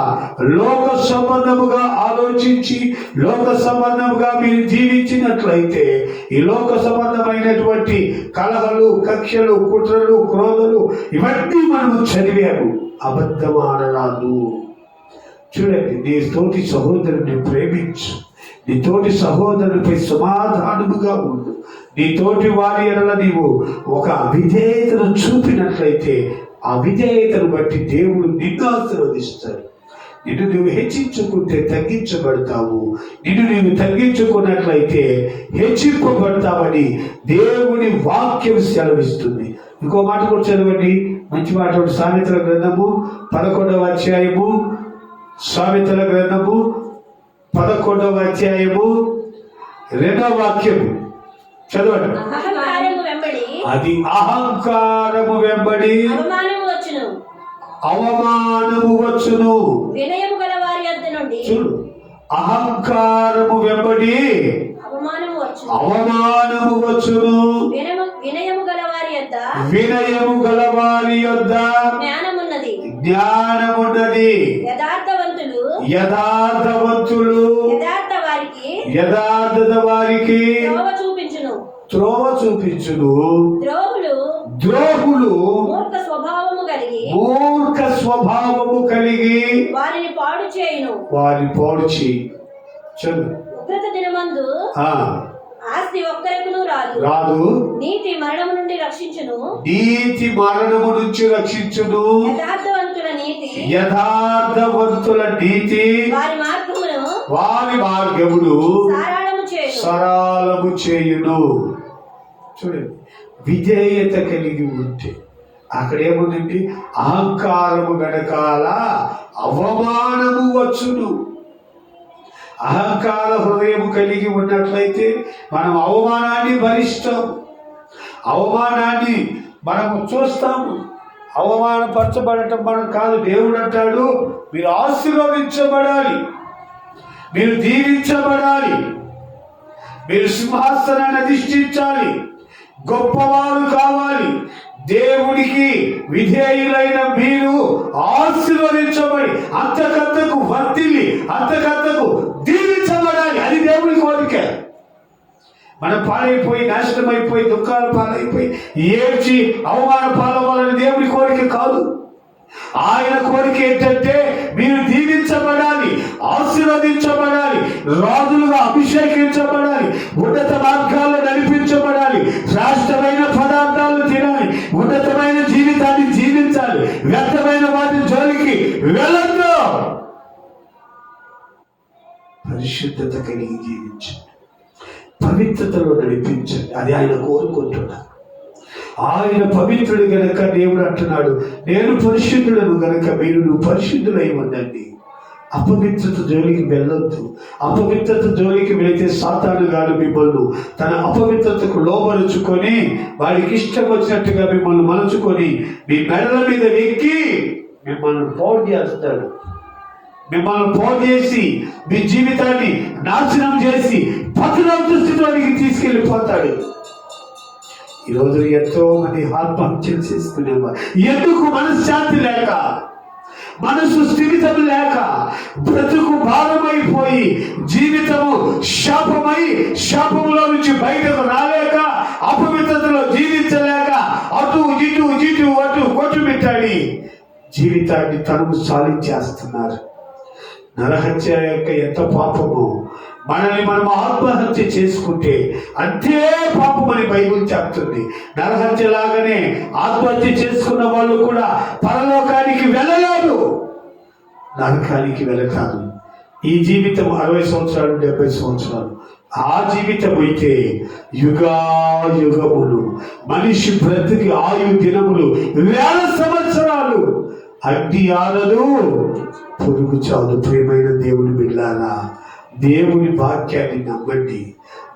లోక సంబంధముగా ఆలోచించి లోక సంబంధముగా మీరు జీవించినట్లయితే ఈ లోక సంబంధమైనటువంటి కలహలు, కక్షలు, కుట్రలు, క్రోధలు ఇవన్నీ మనము చదివాము. అబద్ధమాడరాదు. చూడండి, నీ తోటి సహోదరుని ప్రేమించు, నీ తోటి సహోదరునిపై సమాధానముగా ఉండు. నీ తోటి వారి ఎడల నీవు ఒక విధేయతను చూపినట్లయితే ఆ విధేయతను బట్టి దేవుడు నిన్ను ఆశీర్వదిస్తాడు. నిన్ను నువ్వు హెచ్చించుకుంటే తగ్గించబడతావు, నిన్ను నీవు తగ్గించుకున్నట్లయితే హెచ్చింపబడతావని దేవుని వాక్యం సెలవిస్తుంది. ఇంకో మాట కూడా చదవండి, మంచి మాట. సామెతల గ్రంథము 11వ అధ్యాయము, సామెతల గ్రంథము 11వ అధ్యాయము 2వ వాక్యము చదవండి. అహంకారము వెంబడి అది అహంకారము వెంబడి అవమానము వచ్చును. వినయము గల వారి యొద్ద నుండి చూడు, అహంకారము వెంబడి అవమానము వచ్చును. అవమానము వచ్చును. వినయము గల వారి యొద్ద వినయము గల వారి యొద్ద జ్ఞానమున్నది. జ్ఞానమున్నది. యథార్థవంతులు యథార్థవంతులు యథార్థత వారికి త్రోవ చూపించును. ద్రోహులు మూర్ఖ స్వభావము కలిగి వారిని పాడు చేయి. ఉగ్రత దినమందు ఆస్తి ఒక్కరికును రాదు. నీతి మరణము నుండి రక్షించును. యథార్థవంతుల నీతి వారి మార్గమును సరళము చేయును. చూడండి, విధేయత కలిగి ఉంటే అక్కడ ఏముందండి? అహంకారము వెనకాల అవమానము వచ్చును. అహంకార హృదయం కలిగి ఉన్నట్లయితే మనం అవమానాన్ని భరిస్తాం, అవమానాన్ని మనము చూస్తాము. అవమానపరచబడటం మనం కాదు. దేవుడు అంటాడు, మీరు ఆశీర్వదించబడాలి, మీరు దీవించబడాలి, మీరు సింహాసనాన్ని అధిష్ఠించాలి, గొప్పవారు కావాలి. దేవుడికి విధేయులైన మీరు ఆశీర్వదించబడి అంతకంతకు వర్తిల్లి అంతకంతకు దీవించబడాలి. అది దేవుడి కోరిక. మనం పాలైపోయి నాశనం అయిపోయి దుఃఖాల పాలైపోయి ఏడ్చి అవమాన పాలవ్వాలని దేవుడి కోరిక కాదు. ఆయన కోరిక ఏంటంటే మీరు దీవించబడాలి, ఆశీర్వదించబడాలి, రాజులుగా అభిషేకించబడాలి, ఉన్నత మార్గాల్లో నడిపించబడాలి, శ్రేష్టమైన పదార్థాలు తినాలి, ఉన్నతమైన జీవితాన్ని జీవించాలి, వ్యర్థమైన వాటి జోలికి వెళ్ళొద్దు. పరిశుద్ధత కలిగి జీవించండి, పవిత్రతలో నడిపించండి. అది ఆయన కోరుకుంటున్నాడు. ఆయన పవిత్రుడు గనక దేవుడు అంటున్నాడు, నేను పరిశుద్ధుడను గనక మీరు పరిశుద్ధులై ఉండండి. అపవిత్రత జోలికి వెళ్ళొద్దు. అపవిత్రత జోలికి వెళితే సాతాను గాడు మిమ్మల్ని తన అపవిత్రతకు లోబరుచుకొని వాడికి ఇష్టం వచ్చినట్టుగా మిమ్మల్ని మలుచుకొని మీ మెడల మీద ఎక్కి మిమ్మల్ని పాడు చేస్తాడు. మిమ్మల్ని పాడు చేసి మీ జీవితాన్ని నాశనం చేసి పతనం దృష్టిలోనికి తీసుకెళ్ళిపోతాడు. ఈరోజు ఎంతో మంది ఆత్మహత్యలు చేసుకునేవారు. ఎందుకు? మనశ్శాంతి లేక, మనసు స్థిమితం లేక, బ్రతుకు భారమైపోయి, జీవితము శాపమై శాపములో నుంచి బయటకు రాలేక, అపవిత్రతలో జీవించలేక అటు ఇటు అటు కొట్టుమిట్టాడి జీవితాన్ని తనకు సాధించేస్తున్నారు. నరహత్య యొక్క ఎంత పాపము! మనల్ని మనం ఆత్మహత్య చేసుకుంటే అంతే పాపం అని బైబిల్ చెప్తుంది. నరహత్య లాగానే ఆత్మహత్య చేసుకున్న వాళ్ళు కూడా పరలోకానికి వెళ్ళలేదు, నరకానికి వెళతారు. ఈ జీవితం 60 సంవత్సరాలు 70 సంవత్సరాలు, ఆ జీవితం అయితే యుగాయుగములు. మనిషి బ్రతికి ఆయు దినములు 1000 సంవత్సరాలు. అగ్ని ఆరదు, పొరుగు చాలు. ప్రియమైన దేవుని బిడ్డలారా, దేవుని వాక్యాన్ని నమ్మండి,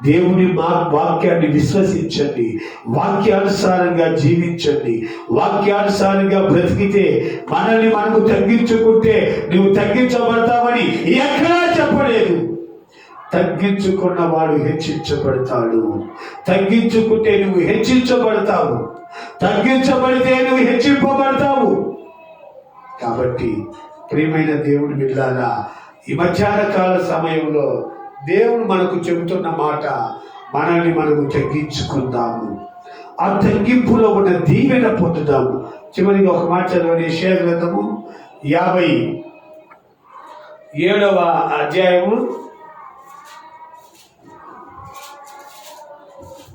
దేవుని వాక్యాన్ని విశ్వసించండి, వాక్యానుసారంగా జీవించండి. వాక్యానుసారంగా బ్రతికితే, మనల్ని మనకు తగ్గించుకుంటే నువ్వు తగ్గించబడతావని ఎక్కడా చెప్పలేదు. తగ్గించుకున్న వాడు హెచ్చించబడతాడు. తగ్గించుకుంటే నువ్వు హెచ్చించబడతావు, తగ్గించబడితే నువ్వు హెచ్చింపబడతావు. కాబట్టి ప్రియమైన దేవుని బిడ్డలారా, ఈ మధ్యాహ్న కాల సమయంలో దేవుడు మనకు చెబుతున్న మాట, మనల్ని మనము తగ్గించుకుందాము, ఆ తగ్గింపులో ఉన్న దీవెన పొందుదాము. చివరిగా ఒక మాట చదవండి. యెషయా గ్రంథము 57వ అధ్యాయము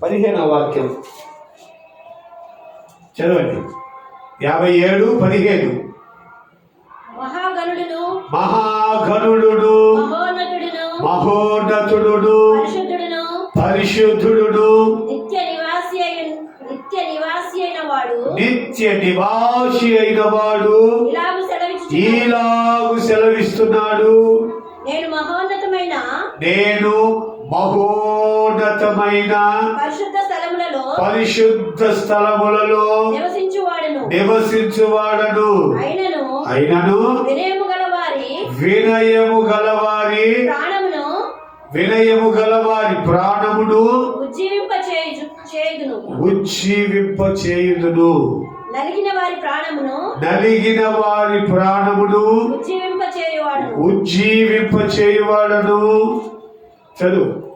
15వ వాక్యం చదవండి. 57:15. మహాగణుడు, మహోన్నతుడు, పరిశుద్ధుడు, నిత్య నివాసి అయిన వాడు ఇలాగు సెలవిస్తున్నాడు, నేను మహోన్నతమైన పరిశుద్ధ స్థలములలో నివసించువాడను. అయినను వినయము గల వారి వినయము గలవారి ప్రాణమును వినయము గలవారి ప్రాణమును ఉజ్జీవింప చేయుదును. ఉజ్జీవింప చేయుదును. నలిగిన వారి ప్రాణమును నలిగిన వారి ప్రాణమును ఉజ్జీవింప చేయువాడును. ఉజ్జీవింప చేయువాడను. చదువు.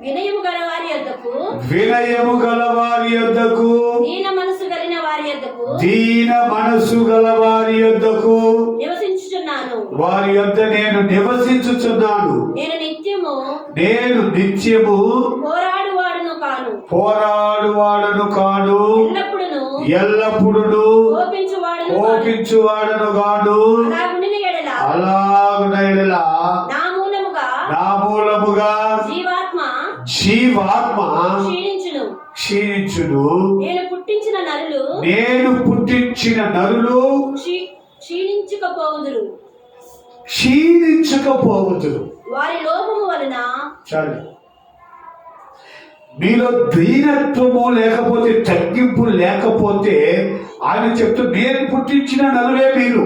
వినయము గల వారి యొద్దకు వినయము గలవారి యొద్దకు దీన మనసు కలిగిన వారి యొద్దకు దీన మనసు గలవారి యొద్దకు నివసించుచున్నాను. వారి యొద్ద నేను నివసించుచున్నాను. నేను నిత్యము పోరాడువాడును కాను. పోరాడువాడను కాను. ఎల్లప్పుడును కోపించువాడను కాను. అలాగున ఎడల నా మూలముగా జీవాత్మ క్షీణించును. నేను పుట్టించిన నరులు క్షీణించకపోవుదురు. వారి లోపము వలన చాలు. మీలో దీనత్వము లేకపోతే, తగ్గింపు లేకపోతే, ఆయన చెప్తూ నేను పుట్టించిన నరులే మీరు.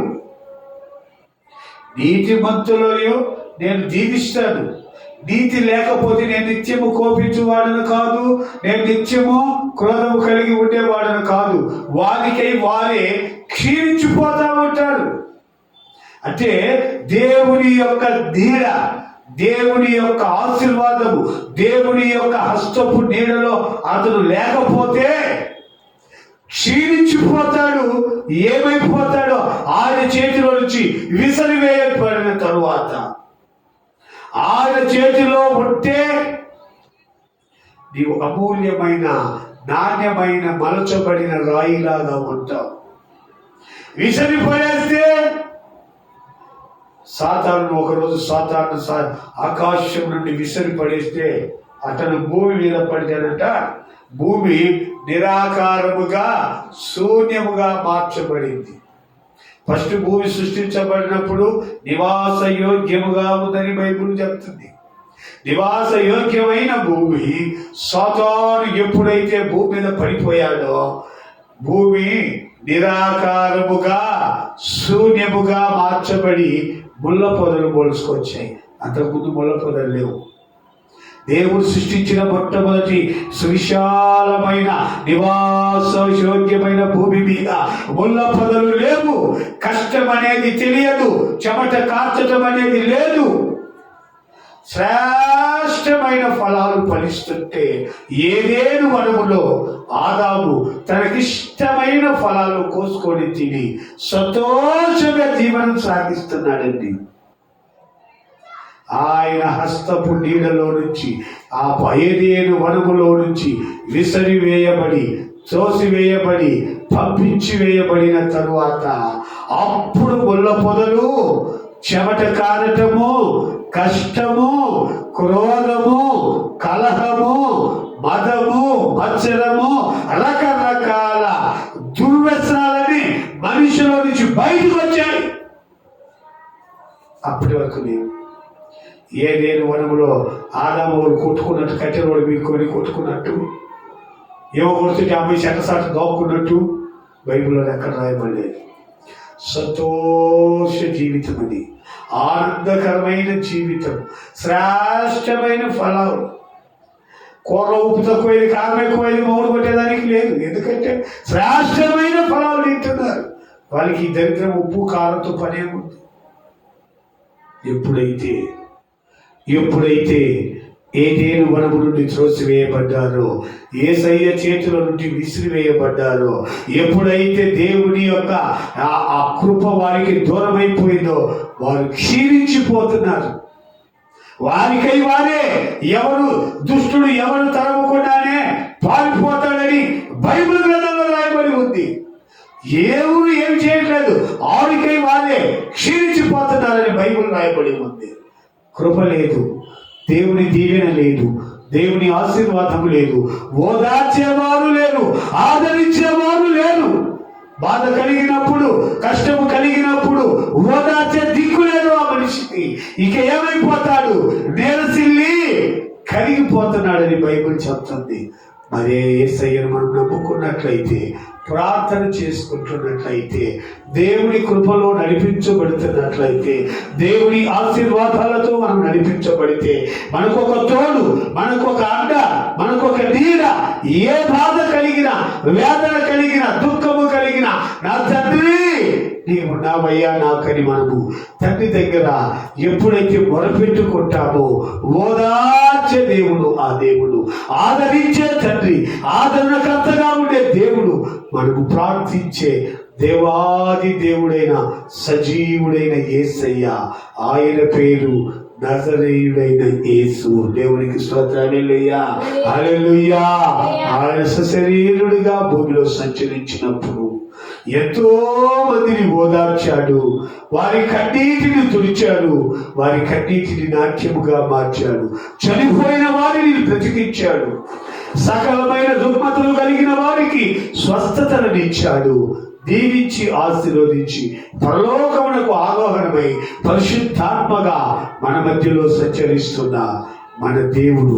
నీతిమంతులలో నేను దీవిస్తాను. నీతి లేకపోతే నేను నిత్యము కోపించువాడను కాదు, నేను నిత్యము క్రోధము కలిగి ఉండేవాడను కాదు. వారికై వారే క్షీణించిపోతా ఉంటారు. అంటే దేవుని యొక్క నీడ, దేవుని యొక్క ఆశీర్వాదము, దేవుని యొక్క హస్తపు నీడలో అతను లేకపోతే క్షీణించిపోతాడు. ఏమైపోతాడో ఆయన చేతిలో నుంచి విసిరివేయబడిన తరువాత, ఆయన చేతిలో ఉంటే నీవు అమూల్యమైన నాణ్యమైన మలచబడిన రాయిలాగా ఉంటావు. విసిరిపడేస్తే సాతాను ఒకరోజు ఆకాశం నుండి విసిరిపడేస్తే అతను భూమి మీద పడితేనట భూమి నిరాకారముగా శూన్యముగా మార్చబడింది. ఫస్ట్ భూమి సృష్టించబడినప్పుడు నివాస యోగ్యముగా ఉందని బైబిల్ చెప్తుంది. నివాస యోగ్యమైన భూమి సాతాను ఎప్పుడైతే భూమి మీద పడిపోయాడో భూమి నిరాకారముగా శూన్యముగా మార్చబడి ముళ్ళ పొదలు మొలుసుకొచ్చాయి. అంతకుముందు ముళ్ళ పొదలు లేవు. దేవుడు సృష్టించిన మొట్టమొదటి సువిశాలమైన నివాస యోగ్యమైన భూమి మీద ముళ్ళ పొదలు లేవు. కష్టం అనేది తెలియదు, చెమట కార్చటం అనేది లేదు. శ్రేష్టమైన ఫలాలు ఫలిస్తుంటే ఏదేను వనములో ఆదాము తనకిష్టమైన ఫలాలు కోసుకొని తిని సంతోషంగా జీవనం సాగిస్తున్నాడండి. ఆయన హస్తపు నీడలో నుంచి, ఆ ఏదేను వనములో నుంచి విసిరివేయబడి, తోసివేయబడి, పంపించి వేయబడిన తరువాత అప్పుడు ముళ్ళ పొదలు, చెమట కారటము, కష్టము, క్రోధము, కలహము, మదము, మత్సరము, రకరకాల దుర్వ్యసనాలని మనిషిలో నుంచి బయటకు వచ్చాయి. అప్పటి వరకు నేను ఏదేను వనములో ఆదామవులు కొట్టుకున్నట్టు, కట్టెలోడు మీకొని కొట్టుకున్నట్టు, ఏమో కొడుతుంటే అమ్మాయి చెట్టసాట దోక్కున్నట్టు బైబిల్లో ఎక్కడ రాయబడలేదు. సంతోష జీవితం అది, ఆనందకరమైన జీవితం, శ్రేష్టమైన ఫలాలు. కూర ఉప్పు తక్కువైంది, కారం ఎక్కువైంది, మౌడు కొట్టేదానికి లేదు. ఎందుకంటే శ్రేష్టమైన ఫలాలు తింటున్నారు. వాళ్ళకి దరిద్రం ఉప్పు కారంతో పనే ఉంది. ఎప్పుడైతే ఏదేను వనము నుండి త్రోసివేయబడ్డారో, యేసయ్య చేతుల నుండి విసిరివేయబడ్డారో, ఎప్పుడైతే దేవుని యొక్క ఆ కృప వారికి దూరమైపోయిందో వారు క్షీణించిపోతున్నారు. వారికై వారే ఎవరు దుష్టుడు ఎవరు తరమకుండానే పారిపోతాడని బైబిల్ గ్రంథంలో రాయబడి ఉంది. ఎవరు ఏమి చేయట్లేదు, వారికై వారే క్షీణించిపోతున్నారని బైబిల్ రాయబడి ఉంది. కృప లేదు, దేవుని దీవెన లేదు, దేవుని ఆశీర్వాదము లేదు, ఓదార్చేవారు లేరు, ఆదరించేవారు లేరు. బాధ కలిగినప్పుడు, కష్టము కలిగినప్పుడు ఓదార్చే దిక్కు లేదు ఆ మనిషికి. ఇక ఏమైపోతాడు, నేలసిల్లి కరిగిపోతున్నాడని బైబిల్ చెప్తుంది. మరే యేసయ్యను మనం నమ్ముకున్నట్లయితే ప్రార్థన చేసుకుంటున్నట్లయితే, దేవుని కృపలో నడిపించబడుతున్నట్లయితే, దేవుని ఆశీర్వాదాలతో మనం నడిపించబడితే, మనకొక తోడు, మనకొక అండ, మనకొక నీడ, ఏ బాధ కలిగిన, వేదన కలిగిన, దుఃఖము కలిగిన, నా తండ్రి నీవు నావయ్యా నాకని మనము తండ్రి దగ్గర ఎప్పుడైతే మొరపెట్టుకుంటామో ఓదార్చే దేవుడు ఆ దేవుడు, ఆదరించే తండ్రి, ఆదరణకర్తగా ఉండే దేవుడు, మనము ప్రార్థించే దేవాది దేవుడైన సజీవుడైన యేసయ్య, ఆయన పేరు నజరేయుడైన యేసు. దేవునికి స్తోత్రం. హల్లెలూయా, హల్లెలూయా. ఆయన సశరీరుడిగా భూమిలో సంచరించినప్పుడు ఎంతో మందిని ఓదార్చాడు, వారి కన్నీటిని తుడిచాడు, వారి కన్నీటిని నాట్యముగా మార్చాడు, చనిపోయిన వారిని బ్రతికించాడు, సకలమైన రుగ్మతలు కలిగిన వారికి స్వస్థతలనిచ్చాడు, దీవించి ఆశీర్వదించి పరలోకమునకు ఆరోహణమై పరిశుద్ధాత్మగా మన మధ్యలో సంచరిస్తున్న మన దేవుడు.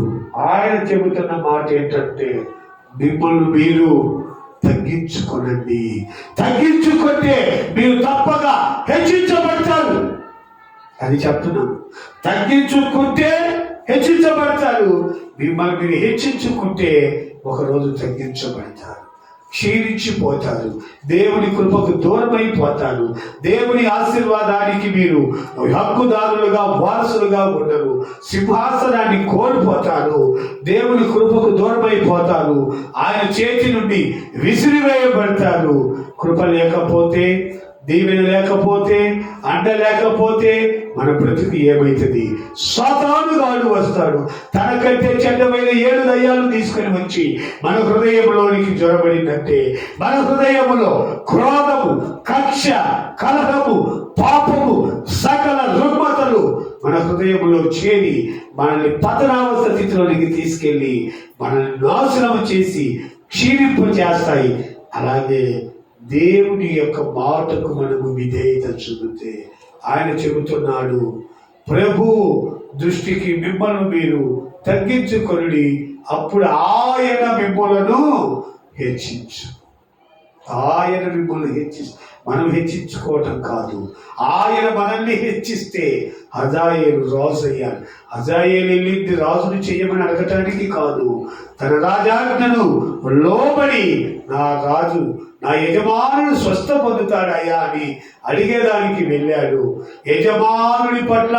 ఆయన చెబుతున్న మాట ఏంటంటే, మిమ్మల్ని మీరు తగ్గించుకోనండి, తగ్గించుకుంటే మీరు తప్పగా హెచ్చించబడతారు. అది చెప్తున్నాను. తగ్గించుకుంటే హెచ్చించబడతారు. మిమ్మల్ని మీరు హెచ్చించుకుంటే ఒకరోజు తగ్గించబడతారు, క్షీణించిపోతారు, దేవుని కృపకు దూరమైపోతారు, దేవుని ఆశీర్వాదానికి మీరు హక్కుదారులుగా వారసులుగా ఉండరు, సింహాసనాన్ని కోల్పోతారు, దేవుని కృపకు దూరమైపోతారు, ఆయన చేతి నుండి విసిరివేయబడతారు. కృప లేకపోతే, దీవెన లేకపోతే, అండ లేకపోతే మన బ్రతుకు ఏమైతుంది? సాతానుగాడు వస్తాడు, తనకంటే చెడ్డమైన 7 దయ్యాలు తీసుకుని వచ్చి మన హృదయంలోనికి జొరబడినట్టే మన హృదయములో క్రోధము, కక్ష, కలహము, పాపము, సకల రుగ్మతలు మన హృదయంలో చేరి మనల్ని పతనావస్థ స్థితిలోనికి తీసుకెళ్లి మనల్ని నాశనం చేసి క్షీణింపజేస్తాయి. అలాగే దేవుని యొక్క మాటకు మనము విధేయత చూపితే, ఆయన చెబుతున్నాడు, ప్రభు దృష్టికి మిమ్మల్ని మీరు తగ్గించుకొని అప్పుడు ఆయన మిమ్మలను హెచ్చించు. ఆయన మిమ్మల్ని మనం హెచ్చించుకోవటం కాదు, ఆయన మనల్ని హెచ్చిస్తే. హజాయేలు రాజు అయ్యాడు. హజాయేలు వెళ్ళింది రాజును చేయమని అడగటానికి కాదు, తన రాజాజ్ఞను లోబడి నా రాజు, నా యజమానుడు స్వస్థ పొందుతాడయ్యా అని అడిగేదానికి వెళ్ళాడు. యజమానుడి పట్ల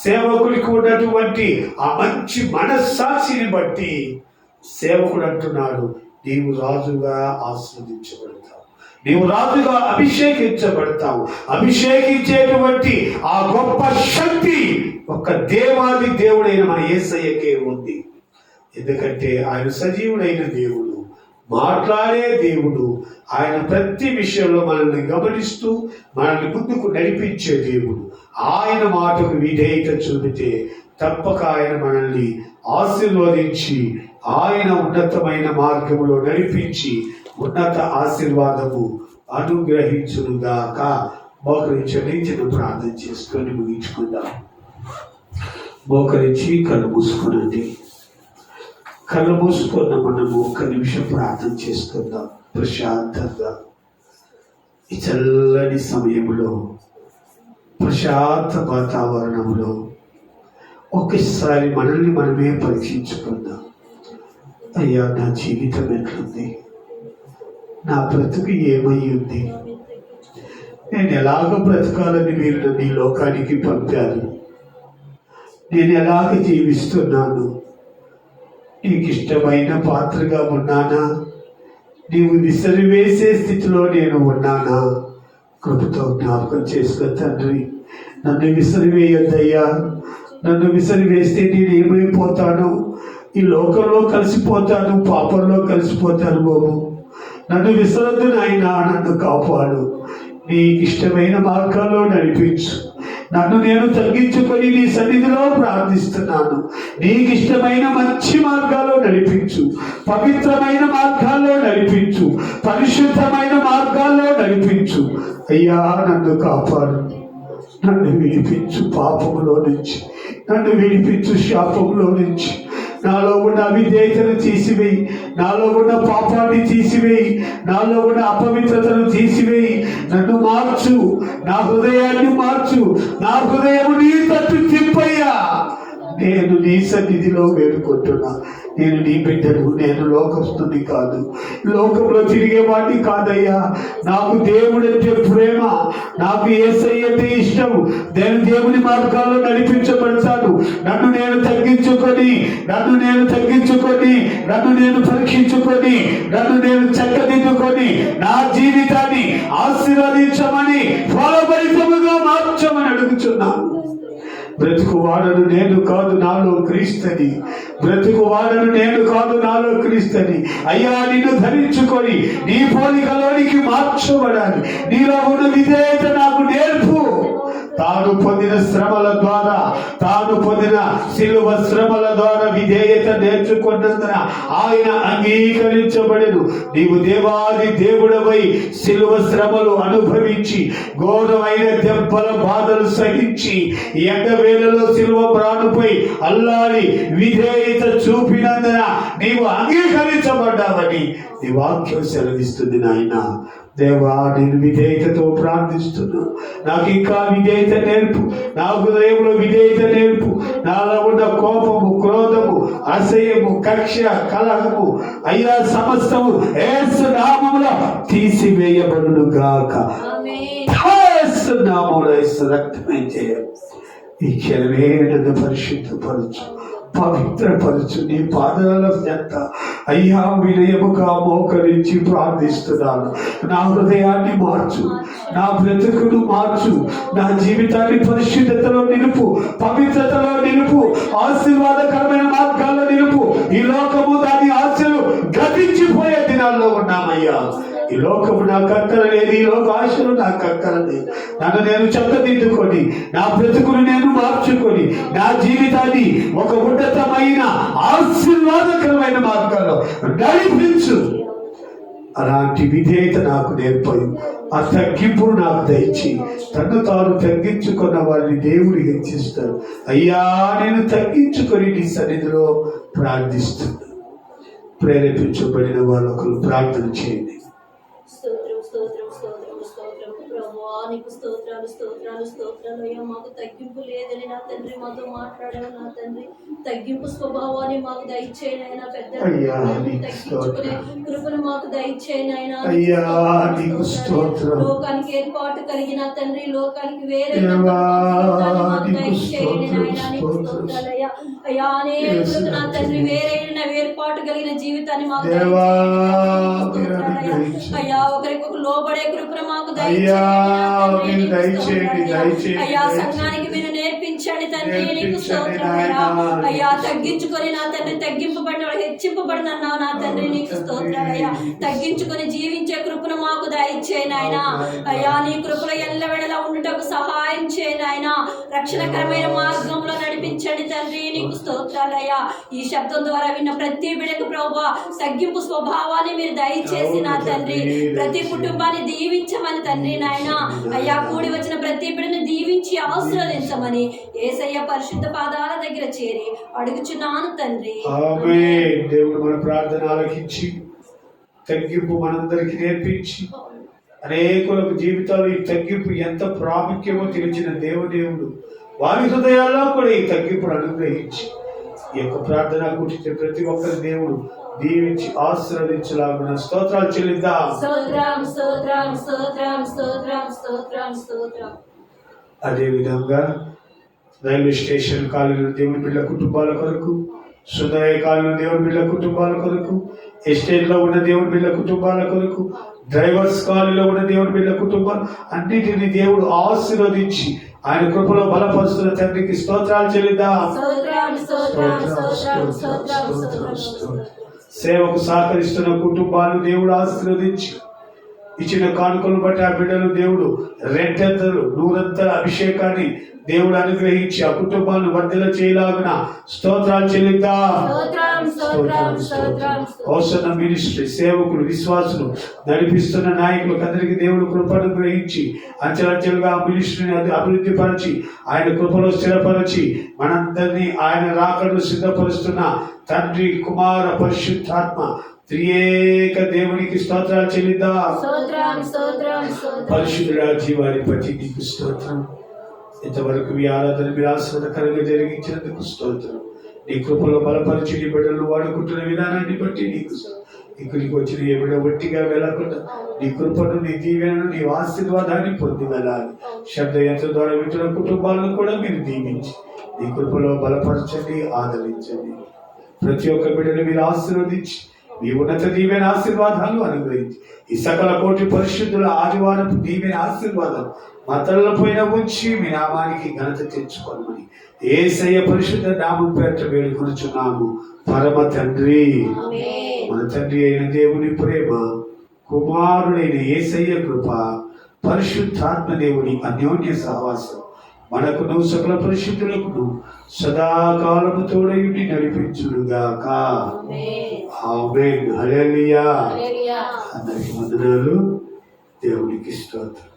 సేవకుడికి ఉన్నటువంటి ఆ మంచి మనస్సాక్షిని బట్టి సేవకుడు అంటున్నాడు, నీవు రాజుగా ఆస్వాదించబడతావు, నీవు రాజుగా అభిషేకించబడతావు. అభిషేకించేటువంటి ఆ గొప్ప శక్తి ఒక్క దేవాది దేవుడైన మన యేసయ్యకే ఉంది. ఎందుకంటే ఆయన సజీవుడైన దేవుడు, మాట్లాడే దేవుడు, ఆయన ప్రతి విషయంలో మనల్ని గమనిస్తూ మనల్ని ముందుకు నడిపించే దేవుడు. ఆయన మాటకు విధేయత చూపితే తప్పక ఆయన మనల్ని ఆశీర్వదించి ఆయన ఉన్నతమైన మార్గంలో నడిపించి ఉన్నత ఆశీర్వాదము అనుగ్రహించునుగాక. మోకరించండి, చిన్న ప్రార్థన చేసుకొని ముగించుకుందాం. మోకరించి కళ్ళు మూసుకునండి. కళ్ళు మూసుకున్న మనము 1 నిమిషం ప్రార్థన చేసుకుందాం ప్రశాంతంగా. ఈ చల్లని సమయంలో, ప్రశాంత వాతావరణంలో ఒక్కసారి మనల్ని మనమే పరీక్షించుకుందాం. అయ్యా, నా జీవితం ఎట్లుంది? నా బ్రతుకు ఏమై ఉంది? నేను ఎలాగ బ్రతకాలని మీరు నన్ను ఈ లోకానికి పంపారు? నేను ఎలాగ జీవిస్తున్నాను? నీకు ఇష్టమైన పాత్రగా ఉన్నానా? నీవు విసిరివేసే స్థితిలో నేను ఉన్నానా? కృపతో జ్ఞాపకం చేసుకో తండ్రి. నన్ను విసిరివేయొద్దయ్యా. నన్ను విసిరివేస్తే నేను ఏమైపోతాను? ఈ లోకంలో కలిసిపోతాను, పాపంలో కలిసిపోతాను బాబు. నన్ను విసరద్దు నాయనా, నన్ను కాపాడు. నీకు ఇష్టమైన మార్గాల్లో నడిపించు. నన్ను నేను తగ్గించుకొని నీ సన్నిధిలో ప్రార్థిస్తున్నాను. నీకు ఇష్టమైన మంచి మార్గాల్లో నడిపించు, పవిత్రమైన మార్గాల్లో నడిపించు, పరిశుద్ధమైన మార్గాల్లో నడిపించు. అయ్యా, నన్ను కాపాడు. నన్ను విడిపించు పాపంలో నుంచి, నన్ను విడిపించు శాపంలో నుంచి. నాలో ఉన్న అవిధేయతను తీసివేయి, నాలో ఉన్న పాపాన్ని తీసివేయి, నాలో ఉన్న అపవిత్రతను తీసివేయి. నన్ను మార్చు, నా హృదయాన్ని మార్చు, నా హృదయం నీ తట్టు తిప్పయ్యా. నేను నీ సన్నిధిలో వేడుకుంటున్నా. నేను నీ బిడ్డను, నేను లోకస్తుని కాదు, లోకంలో తిరిగేవాడిని కాదయ్యా. నాకు దేవుడంటే ప్రేమ, నాకు యేసయ్య అంటే ఇష్టం. నేను దేవుని మార్గాల్లో నడిపించబడతాను. నన్ను నేను తగ్గించుకొని నన్ను నేను పరీక్షించుకొని నన్ను నేను చక్కదిద్దుకొని నా జీవితాన్ని ఆశీర్వదించమని ఫలభరితముగా మార్చమని అడుగుతున్నాను. బ్రతుకు వాడను నేను కాదు, నాలో క్రీస్తని. బ్రతుకు వాడను నేను కాదు, నాలో క్రీస్తని. అయ్యా, నిన్ను ధరించుకొని నీ పోలికలోనికి మార్చబడాలి. నీలో ఉన్న విధేయత నాకు నేర్పు. తాను పొందిన శ్రమల ద్వారా, తాను పొందిన సిలువ శ్రమల ద్వారా విధేయత నేర్చుకున్నందున ఆయన అంగీకరించబడెను. నీవు దేవాది దేవుడవై సిలువ శ్రమలు అనుభవించి, ఘోరమైన దెబ్బల బాధలు సహించి, ఎండవేళలో సిలువ ప్రాణుపై అల్లాడి విధేయత చూపినందున నీవు అంగీకరించబడ్డావని నీ వాక్యం సెలవిస్తుంది. నాయన దేవా, నేను విధేయతతో ప్రార్థిస్తున్నా. నాకు ఇంకా విధేయత నేర్పు, నా హృదయంలో విధేయత నేర్పు. నాలో ఉన్న కోపము, క్రోధము, అసహ్యము, కక్ష, కలహము అయ్యా సమస్తము యేసు నామములో తీసివేయబడును గాక. యేసు నామములో, యేసు రక్తమే చేయాలి. ఈ క్షణమే నన్ను పరిశుద్ధపరచు, పవిత్రపరచు. నీ పాదాల చెంత అయ్యా వినయముగా మోకరించి ప్రార్థిస్తున్నాను. నా హృదయాన్ని మార్చు, నా బ్రతుకును మార్చు, నా జీవితాన్ని పరిశుద్ధతలో నిలుపు, పవిత్రతలో నిలుపు, ఆశీర్వాదకరమైన మార్గాల్లో నిలుపు. ఈ లోకము దాని ఆశలు గతించిపోయే దినాల్లో ఉన్నామయ్యా. ఈ లోకము నాకు అక్కరలేదు, ఈ లోక ఆశలు నాకు అక్కరలేదు. నన్ను నేను చక్కదిద్దుకొని, నా బ్రతుకును నేను మార్చుకొని, నా జీవితాన్ని ఒక ఉన్నతమైన ఆశీర్వాదకరమైన మార్గాల్లో నడిపించు. అలాంటి విధేయత నాకు నేర్పదు. ఆ తగ్గింపును నాకు దయచి. తను తాను తగ్గించుకున్న వారిని దేవుడు హెచ్చిస్తాడు. అయ్యా, నేను తగ్గించుకొని నీ సన్నిధిలో ప్రార్థిస్తున్నాను. ప్రేరేపించబడిన వాళ్ళొకరు ప్రార్థన చేయండి. నీకు స్తోత్రాలు స్తోత్రాలు స్తోత్రాలు అయ్యా. మాకు తగ్గింపు లేదని నా తండ్రి మాతో మాట్లాడావు నా తండ్రి. తగ్గింపు స్వభావాన్ని మాకు దయచేయనైనా, పెద్ద తగ్గించుకునే కృపను మాకు దయచేయనైనా. లోకానికి ఏర్పాటు కలిగిన తండ్రి, లోకానికి వేరే దయచేయండి నాయనా. నీకు స్తోత్రాలయ్యా. అయ్యా, అనేకులకు నా తండ్రి వేరైన ఏర్పాటు కలిగిన జీవితాన్ని మాకు దయచేయాలయ్యా. అయ్యా, ఒకరికొక లోబడే కృపను మాకు దయచేయండి. అయ్యా, సంఘానికి మీరు నేర్పించండి తండ్రి. నీకు స్తోత్రాలయ్యా. అయ్యా, తగ్గించుకొని నా తండ్రి, తగ్గింపబడిన వాడు హెచ్చింపబడినన్నావు నా తండ్రి. నీకు స్తోత్రాలయ్యా. తగ్గించుకొని జీవించే కృపను మాకు దయచేయి నాయన. అయ్యా, నీ కృపలో ఎల్లవెడలా ఉండుటకు సహాయం చేయి నాయన. రక్షణకరమైన మార్గంలో నడిపించండి తండ్రి. నీకు స్తోత్రాలయ్యా. ఈ శబ్దం ద్వారా విన్న ప్రతి బిడ్డకు ప్రభువా తగ్గింపు స్వభావాన్ని మీరు దయచేసి నా తండ్రి, ప్రతి కుటుంబాన్ని దీవించమని తండ్రి నాయన. అయ్యా, కూడి వచ్చిన ప్రతి బిడ్డను దీవించి ఆశీర్వదించమని యేసయ్య పరిశుద్ధ పాదాల దగ్గర చేరి అడుగుచున్నాను తండ్రి. ఆమేన్. దేవుడు మన ప్రార్థన ఆలకించి తగ్గింపు మనందరికి నేర్పించి అనేకులకు జీవితాలు ఈ తగ్గింపు ఎంత ప్రాముఖ్యమో తెలిసిన దేవుడు వారి హృదయాల్లో కూడా ఈ తగ్గింపును అనుగ్రహించి ఈ యొక్క ప్రార్థన కూర్చుంటే ప్రతి ఒక్కరి దేవుడు దీవించి ఆశీర్వదించలాగున స్తోత్రాలు చెల్లిద్దాం. అదే విధంగా రైల్వే స్టేషన్ కాలనీలో దేవుని బిడ్డ కుటుంబాల కొరకు, సుందరయ్య కాలనీలో దేవుని బిడ్డ కుటుంబాల కొరకు, ఎస్టేట్ లో ఉన్న దేవుని బిడ్డ కుటుంబాల కొరకు, డ్రైవర్స్ కాలనీలో ఉన్న దేవుని బిడ్డ కుటుంబాలు అన్నిటిని దేవుడు ఆశీర్వదించి ఆయన కృపలో బలపరుస్తున్న తండ్రికి స్తోత్రాలు చెల్లిద్దాం. సేవకు సహకరిస్తున్న కుటుంబాలు దేవుడు ఆశీర్వదించి ఇచ్చిన కానుకలను బట్టి ఆ బిడ్డలు దేవుడు రెండంతలు నూరంతల అభిషేకాన్ని దేవుడు అనుగ్రహించి ఆ కుటుంబాలను వర్ధల చేయలాగున స్తోత్రాలు చెల్లిద్దాం. అవసర మినిస్ట్రీ సేవకులు, విశ్వాసులు, నడిపిస్తున్న నాయకులకు అందరికీ దేవుడు కృపను గ్రహించి అంచెలంచెలుగా మినిస్ట్రీని అభివృద్ధి పరచి ఆయన కృపలో స్థిరపరచి మనందరినీ ఆయన రాకను సిద్ధపరుస్తున్న తండ్రి, కుమార, పరిశుద్ధాత్మ త్రియేక దేవునికి స్తోత్రాలు చెల్లిద్దాం. స్తోత్రం స్తోత్రం స్తోత్రం. పరిశుద్ధుడా, జీవాన్ని బట్టి నీకు స్తోత్రం. ఇంతవరకు మీ ఆరాధన మీరు ఆశీర్వాదకరంగా జరిగించినందుకు స్తోత్రం. నీ కృపలో బలపరిచి నీ బిడ్డలు వాడుకుంటున్న విధానాన్ని బట్టి నీకు ఇక్కడికి వచ్చిన ఏ బిడ్డ ఒట్టిగా వెళ్ళకుండా నీ కృపను, నీ దీవెనను, నీ ఆశీర్వాదాన్ని పొంది వెళ్ళాలి. శబ్ద యంత్రం ద్వారా వింటున్న కుటుంబాలను కూడా మీరు దీవించి నీ కృపలో బలపరచండి, ఆదరించండి. ప్రతి ఒక్క బిడ్డను మీరు ఆశీర్వదించి మీ ఉన్నత దీవెన ఆశీర్వాదాలు అనుగ్రహించి ఈ సకల కోటి పరిశుద్ధుల ఆదివారం దీవెన ఆశీర్వాదం మా తలపైన ఉంచి మీ నామానికి ఘనత తెచ్చుకోమని యేసయ్య పరిశుద్ధ నామం పేరిట వేడుకొనుచున్నాము పరమ తండ్రి. మన తండ్రి అయిన దేవుని ప్రేమ, కుమారుడైన యేసయ్య కృప, పరిశుద్ధాత్మ దేవుని అన్యోన్య సహవాసం మనకును సకల పరిశుద్ధులకు సదాకాలము తోడయుండి నడిపించునుగాక. ఆమేన్. హల్లెలూయా. అందరికి వందనాలు. దేవునికి స్తోత్రం.